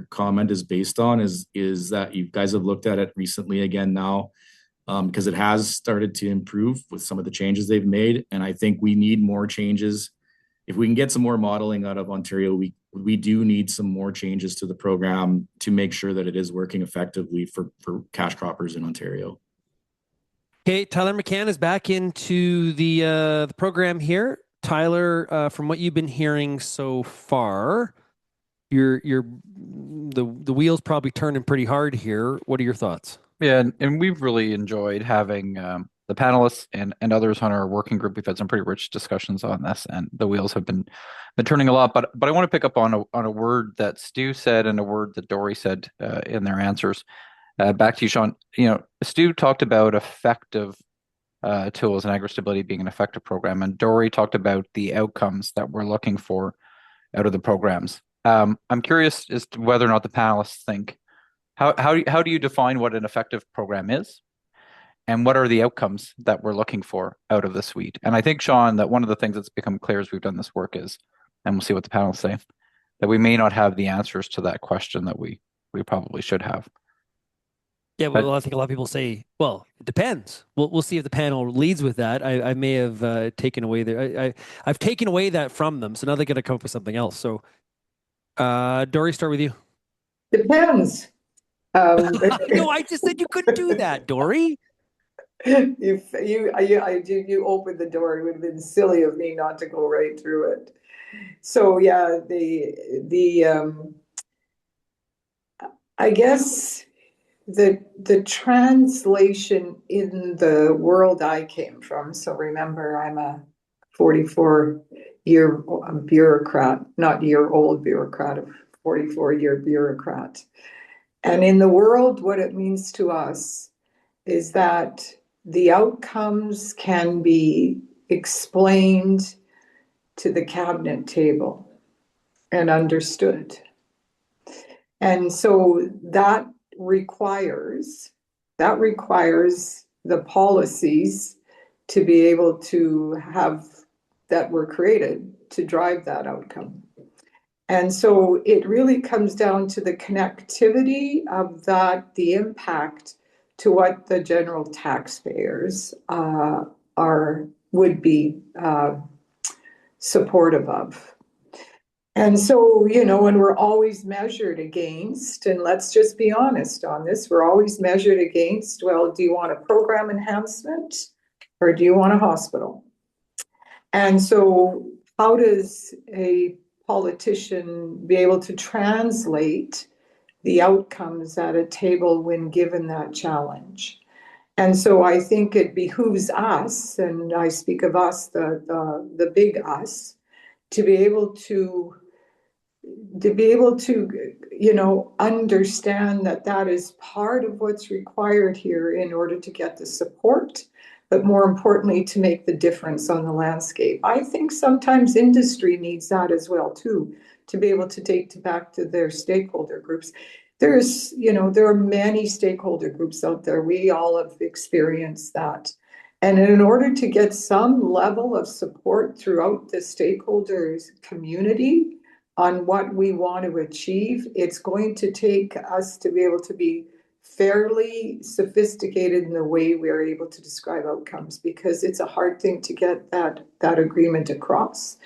D: comment is based on is that you guys have looked at it recently again now, because it has started to improve with some of the changes they've made. And I think we need more changes. If we can get some more modeling out of Ontario, we do need some more changes to the program to make sure that it is working effectively for cash croppers in Ontario.
B: Okay, Tyler McCann is back into the program here. Tyler, from what you've been hearing so far, the wheels probably turning pretty hard here. What are your thoughts?
C: Yeah, and we've really enjoyed having the panelists and others on our working group. We've had some pretty rich discussions on this, and the wheels have been turning a lot. But I want to pick up on a word that Stu said and a word that Dory said in their answers. Back to you, Shaun. Stu talked about effective tools and agri-stability being an effective program, and Dory talked about the outcomes that we're looking for out of the programs. I'm curious as to whether or not the panelists think how do you define what an effective program is, and what are the outcomes that we're looking for out of the suite? And I think, Shaun, that one of the things that's become clear as we've done this work is, and we'll see what the panelists say, that we may not have the answers to that question that we probably should have.
B: Yeah, well, I think a lot of people say, well, it depends. We'll see if the panel leads with that. I may have taken away there. I've taken away that from them, so now they're going to come up with something else. So, Dory, start with you.
E: Depends.
B: No, I just said you couldn't do that, Dory.
E: You opened the door. It would have been silly of me not to go right through it. So yeah, I guess the translation in the world I came from. So remember, I'm a 44-year bureaucrat, not year-old bureaucrat, a 44-year bureaucrat. And in the world, what it means to us is that the outcomes can be explained to the cabinet table and understood. And so that requires the policies to be able to have that were created to drive that outcome. And so it really comes down to the connectivity of that, the impact to what the general taxpayers would be supportive of. And so, when we're always measured against, and let's just be honest on this, we're always measured against, well, do you want a program enhancement or do you want a hospital? And so how does a politician be able to translate the outcomes at a table when given that challenge? And so I think it behooves us, and I speak of us, the big us, to be able to understand that that is part of what's required here in order to get the support, but more importantly, to make the difference on the landscape. I think sometimes industry needs that as well, too, to be able to take back to their stakeholder groups. There are many stakeholder groups out there. We all have experienced that. And in order to get some level of support throughout the stakeholders community on what we want to achieve, it's going to take us to be able to be fairly sophisticated in the way we are able to describe outcomes, because it's a hard thing to get that agreement across.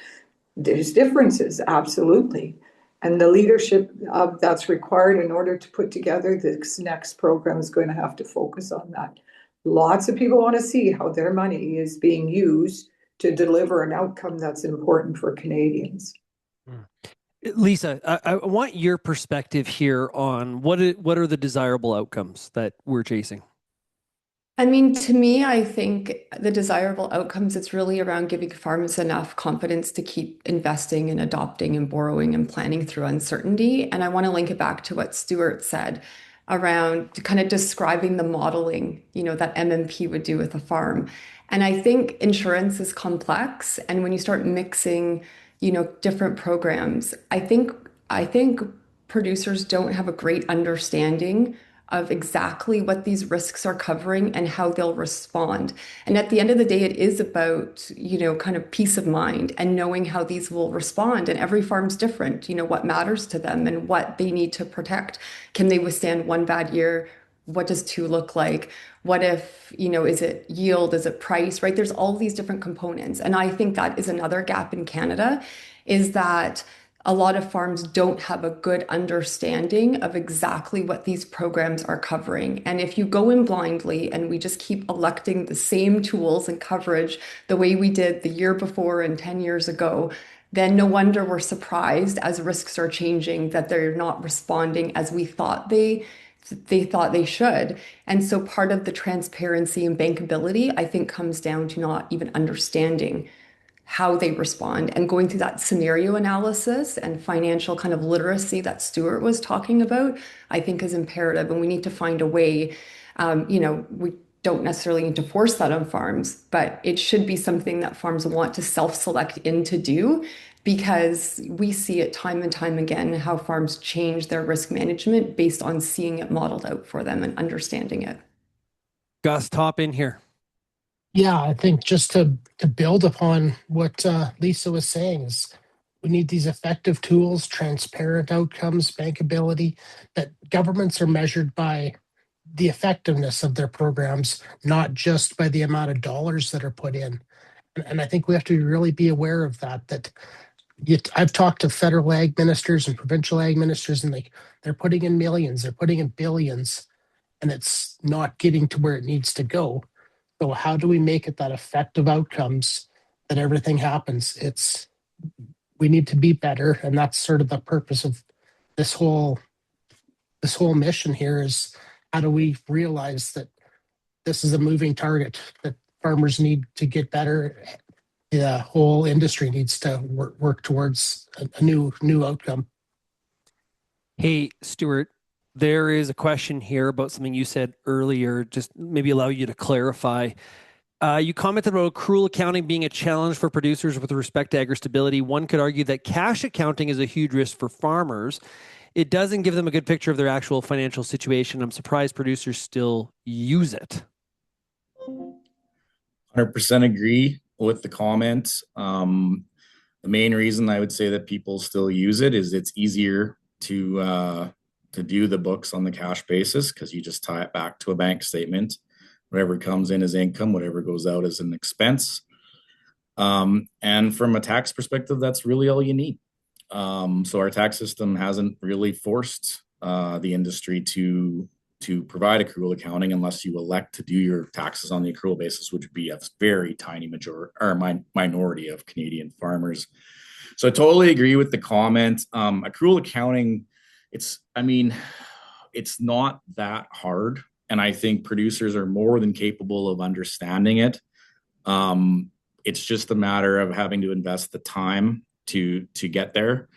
E: There's differences, absolutely. And the leadership that's required in order to put together this next program is going to have to focus on that. Lots of people want to see how their money is being used to deliver an outcome that's important for Canadians.
B: Lisa, I want your perspective here on what are the desirable outcomes that we're chasing?
F: I mean, to me, I think the desirable outcomes, it's really around giving farmers enough confidence to keep investing and adopting and borrowing and planning through uncertainty. And I want to link it back to what Stuart said around kind of describing the modeling, that MMP would do with a farm. And I think insurance is complex. And when you start mixing, different programs, I think producers don't have a great understanding of exactly what these risks are covering and how they'll respond. And at the end of the day, it is about, kind of peace of mind and knowing how these will respond. And every farm's different, what matters to them and what they need to protect. Can they withstand one bad year? What does two look like? What if, is it yield? Is it price, right? There's all these different components. And I think that is another gap in Canada, is that a lot of farms don't have a good understanding of exactly what these programs are covering. And if you go in blindly and we just keep electing the same tools and coverage the way we did the year before and 10 years ago, then no wonder we're surprised as risks are changing that they're not responding as we thought they thought they should. And so part of the transparency and bankability, I think, comes down to not even understanding how they respond and going through that scenario analysis and financial kind of literacy that Stuart was talking about, I think is imperative. And we need to find a way, we don't necessarily need to force that on farms, but it should be something that farms want to self-select in to do, because we see it time and time again, how farms change their risk management based on seeing it modeled out for them and understanding it.
B: Gus, top in here.
G: Yeah, I think just to build upon what Lisa was saying is we need these effective tools, transparent outcomes, bankability, that governments are measured by the effectiveness of their programs, not just by the amount of dollars that are put in. And I think we have to really be aware of that I've talked to federal ag ministers and provincial ag ministers, and they're putting in millions, they're putting in billions, and it's not getting to where it needs to go. So how do we make it that effective outcomes that everything happens? We need to be better, and that's sort of the purpose of this whole mission here, is how do we realize that this is a moving target, that farmers need to get better. the whole industry needs to work towards a new outcome.
B: Hey, Stuart, there is a question here about something you said earlier, just maybe allow you to clarify. You commented about accrual accounting being a challenge for producers with respect to agri-stability. One could argue that cash accounting is a huge risk for farmers. It doesn't give them a good picture of their actual financial situation. I'm surprised producers still use it.
D: 100% agree with the comments. The main reason I would say that people still use it is it's easier to do the books on the cash basis because you just tie it back to a bank statement. Whatever comes in as income, whatever goes out as an expense. And from a tax perspective, that's really all you need. So our tax system hasn't really forced the industry to provide accrual accounting unless you elect to do your taxes on the accrual basis, which would be a very tiny minority of Canadian farmers. So I totally agree with the comment. Accrual accounting, it's not that hard. And I think producers are more than capable of understanding it. It's just a matter of having to invest the time to get there.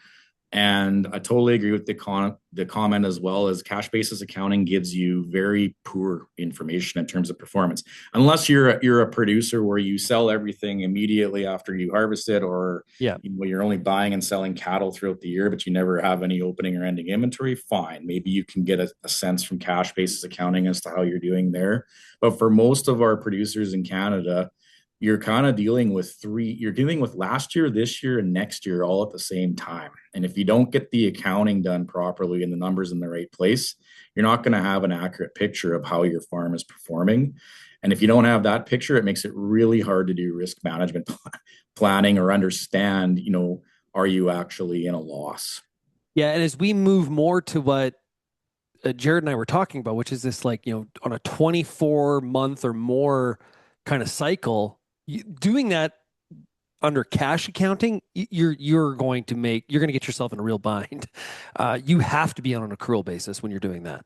D: And I totally agree with the comment as well, as cash basis accounting gives you very poor information in terms of performance. Unless you're a producer where you sell everything immediately after you harvest it, or you're only buying and selling cattle throughout the year, but you never have any opening or ending inventory, fine. Maybe you can get a sense from cash basis accounting as to how you're doing there. But for most of our producers in Canada, you're kind of dealing with last year, this year, and next year all at the same time. And if you don't get the accounting done properly and the numbers in the right place, you're not going to have an accurate picture of how your farm is performing. And if you don't have that picture, it makes it really hard to do risk management planning or understand, are you actually in a loss?
B: Yeah. And as we move more to what Jared and I were talking about, which is this on a 24-month or more kind of cycle, doing that under cash accounting, you're going to get yourself in a real bind. You have to be on an accrual basis when you're doing that.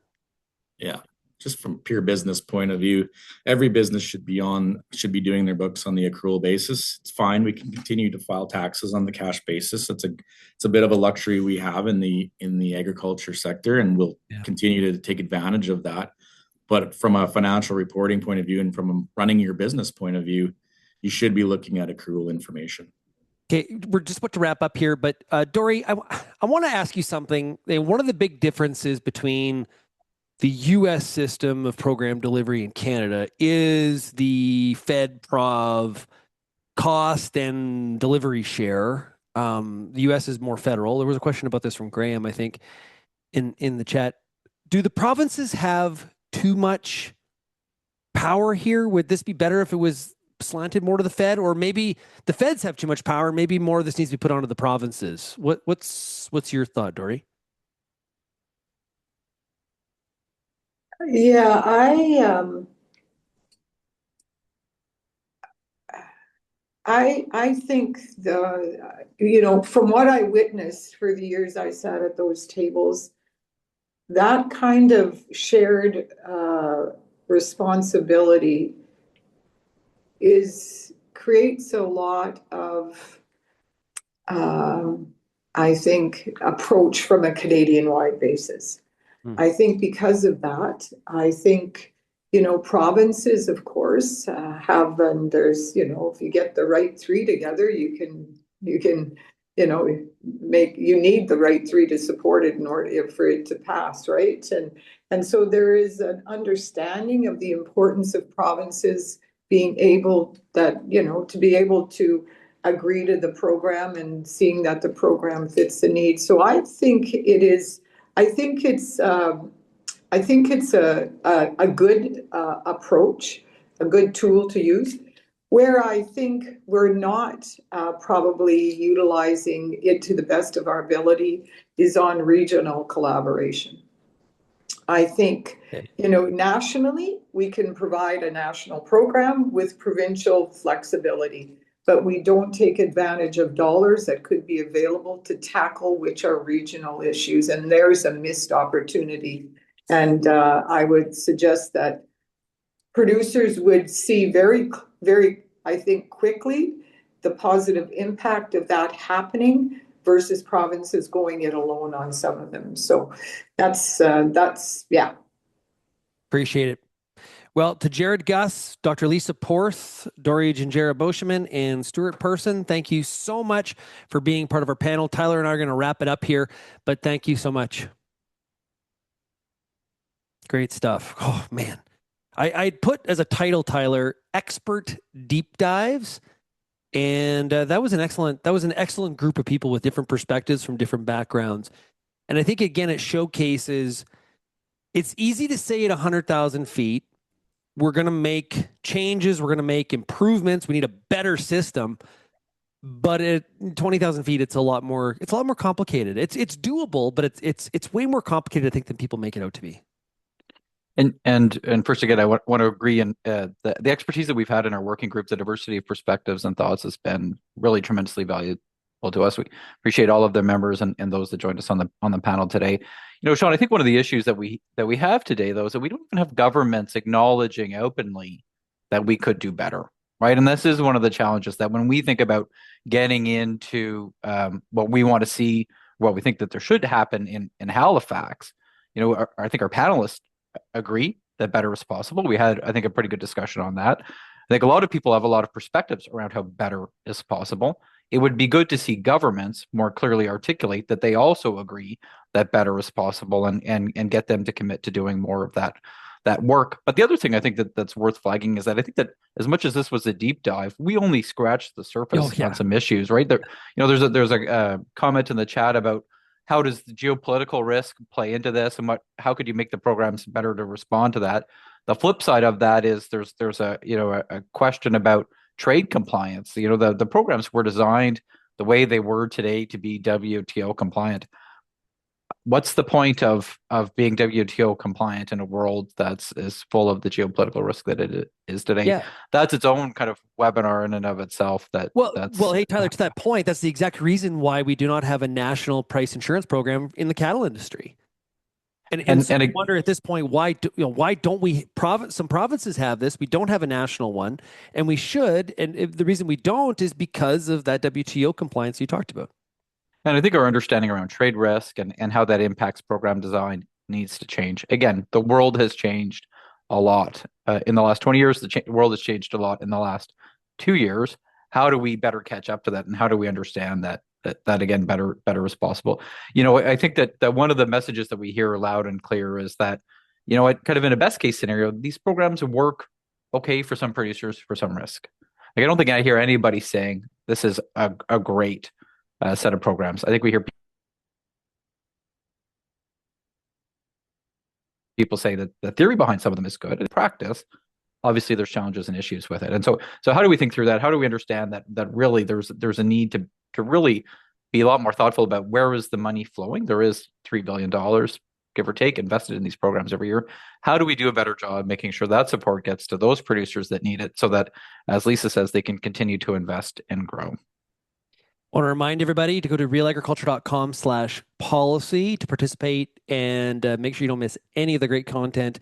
D: Yeah, just from pure business point of view, every business should be doing their books on the accrual basis. It's fine. We can continue to file taxes on the cash basis. It's a bit of a luxury we have in the agriculture sector, and we'll continue to take advantage of that. But from a financial reporting point of view and from a running your business point of view, you should be looking at accrual information.
B: Okay, we're just about to wrap up here, but Dory, I want to ask you something. One of the big differences between the U.S. system of program delivery in Canada is the Fed-Prov cost and delivery share. The U.S. is more federal. There was a question about this from Graham, I think, in the chat. Do the provinces have too much power here? Would this be better if it was slanted more to the Fed, or maybe the Feds have too much power? Maybe more of this needs to be put onto the provinces. What's your thought, Dory?
E: Yeah, I think from what I witnessed for the years I sat at those tables, that kind of shared responsibility creates a lot of I think approach from a Canadian-wide basis. I think because of that, I think provinces, of course, have, and there's if you get the right three together, you can you need the right three to support it in order for it to pass, right? And so there is an understanding of the importance of provinces being able to be able to agree to the program and seeing that the program fits the needs. So I think it's a good approach, a good tool to use. Where I think we're not probably utilizing it to the best of our ability is on regional collaboration. I think, nationally, we can provide a national program with provincial flexibility, but we don't take advantage of dollars that could be available to tackle which are regional issues. And there's a missed opportunity. And I would suggest that producers would see very, very, I think, quickly the positive impact of that happening versus provinces going it alone on some of them. So that's yeah.
B: Appreciate it. Well, to Jared Gus, Dr. Lisa Porth, Dori Jinjera Boscheman, and Stuart Person, thank you so much for being part of our panel. Tyler and I are going to wrap it up here, but thank you so much. Great stuff. Oh, man. I'd put as a title, Tyler, Expert Deep Dives. And that was an excellent group of people with different perspectives from different backgrounds. And I think, again, it showcases it's easy to say at 100,000 feet, we're going to make changes, we're going to make improvements, we need a better system. But at 20,000 feet, it's a lot more complicated. It's doable, but it's way more complicated, I think, than people make it out to be.
C: And first again, I want to agree, and the expertise that we've had in our working group, the diversity of perspectives and thoughts has been really tremendously valuable to us. We appreciate all of the members and those that joined us on the panel today. You know, Shaun, I think one of the issues that we have today, though, is that we don't even have governments acknowledging openly that we could do better, right? And this is one of the challenges, that when we think about getting into what we want to see, what we think that there should happen in Halifax, you know, I think our panelists agree that better is possible. We had, I think, a pretty good discussion on that. I think a lot of people have a lot of perspectives around how better is possible. It would be good to see governments more clearly articulate that they also agree that better is possible, and get them to commit to doing more of that work. But the other thing I think that's worth flagging is that I think that as much as this was a deep dive, we only scratched the surface on some issues, right? There, you know, there's a comment in the chat about how does the geopolitical risk play into this, and how could you make the programs better to respond to that? The flip side of that is there's a question about trade compliance. You know, the programs were designed the way they were today to be WTO compliant. What's the point of being WTO compliant in a world that's as full of the geopolitical risk that it is today?
B: Yeah.
C: That's its own kind of webinar in and of itself.
B: Well, hey, Tyler, to that point, that's the exact reason why we do not have a national price insurance program in the cattle industry. And so I wonder at this point, why don't we? Some provinces have this. We don't have a national one, and we should. And the reason we don't is because of that WTO compliance you talked about.
C: And I think our understanding around trade risk and how that impacts program design needs to change. Again, the world has changed a lot in the last 20 years. The world has changed a lot in the last 2 years. How do we better catch up to that, and how do we understand that again better is possible? You know, I think that one of the messages that we hear loud and clear is that, you know, kind of in a best case scenario, these programs work okay for some producers for some risk. Like, I don't think I hear anybody saying this is a great set of programs. I think we hear people say that the theory behind some of them is good. In practice, obviously there's challenges and issues with it. And so how do we think through that? How do we understand that really there's a need to really be a lot more thoughtful about where is the money flowing? There is $3 billion, give or take, invested in these programs every year. How do we do a better job making sure that support gets to those producers that need it, so that, as Lisa says, they can continue to invest and grow?
B: I want to remind everybody to go to realagriculture.com/policy to participate, and make sure you don't miss any of the great content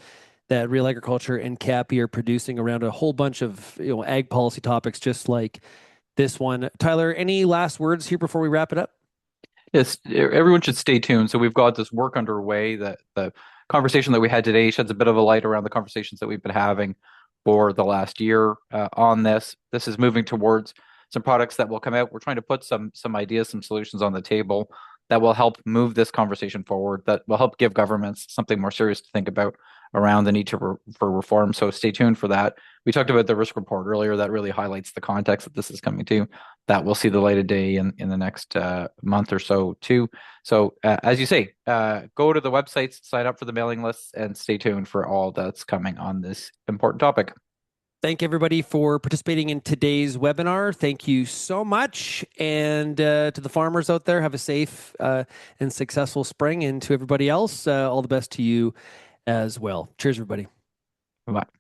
B: that Real Agriculture and CAPI are producing around a whole bunch of ag policy topics just like this one. Tyler, any last words here before we wrap it up?
C: Yes, everyone should stay tuned. So we've got this work underway. That the conversation that we had today sheds a bit of a light around the conversations that we've been having for the last year on this. This is moving towards some products that will come out. We're trying to put some ideas, some solutions on the table that will help move this conversation forward, that will help give governments something more serious to think about around the need for reform. So stay tuned for that. We talked about the risk report earlier. That really highlights the context that this is coming to. That will see the light of day in the next month or so too. So as you say, go to the websites, sign up for the mailing lists, and stay tuned for all that's coming on this important topic.
B: Thank everybody for participating in today's webinar. Thank you so much. And to the farmers out there, have a safe and successful spring. And to everybody else, all the best to you as well. Cheers, everybody.
C: Bye-bye.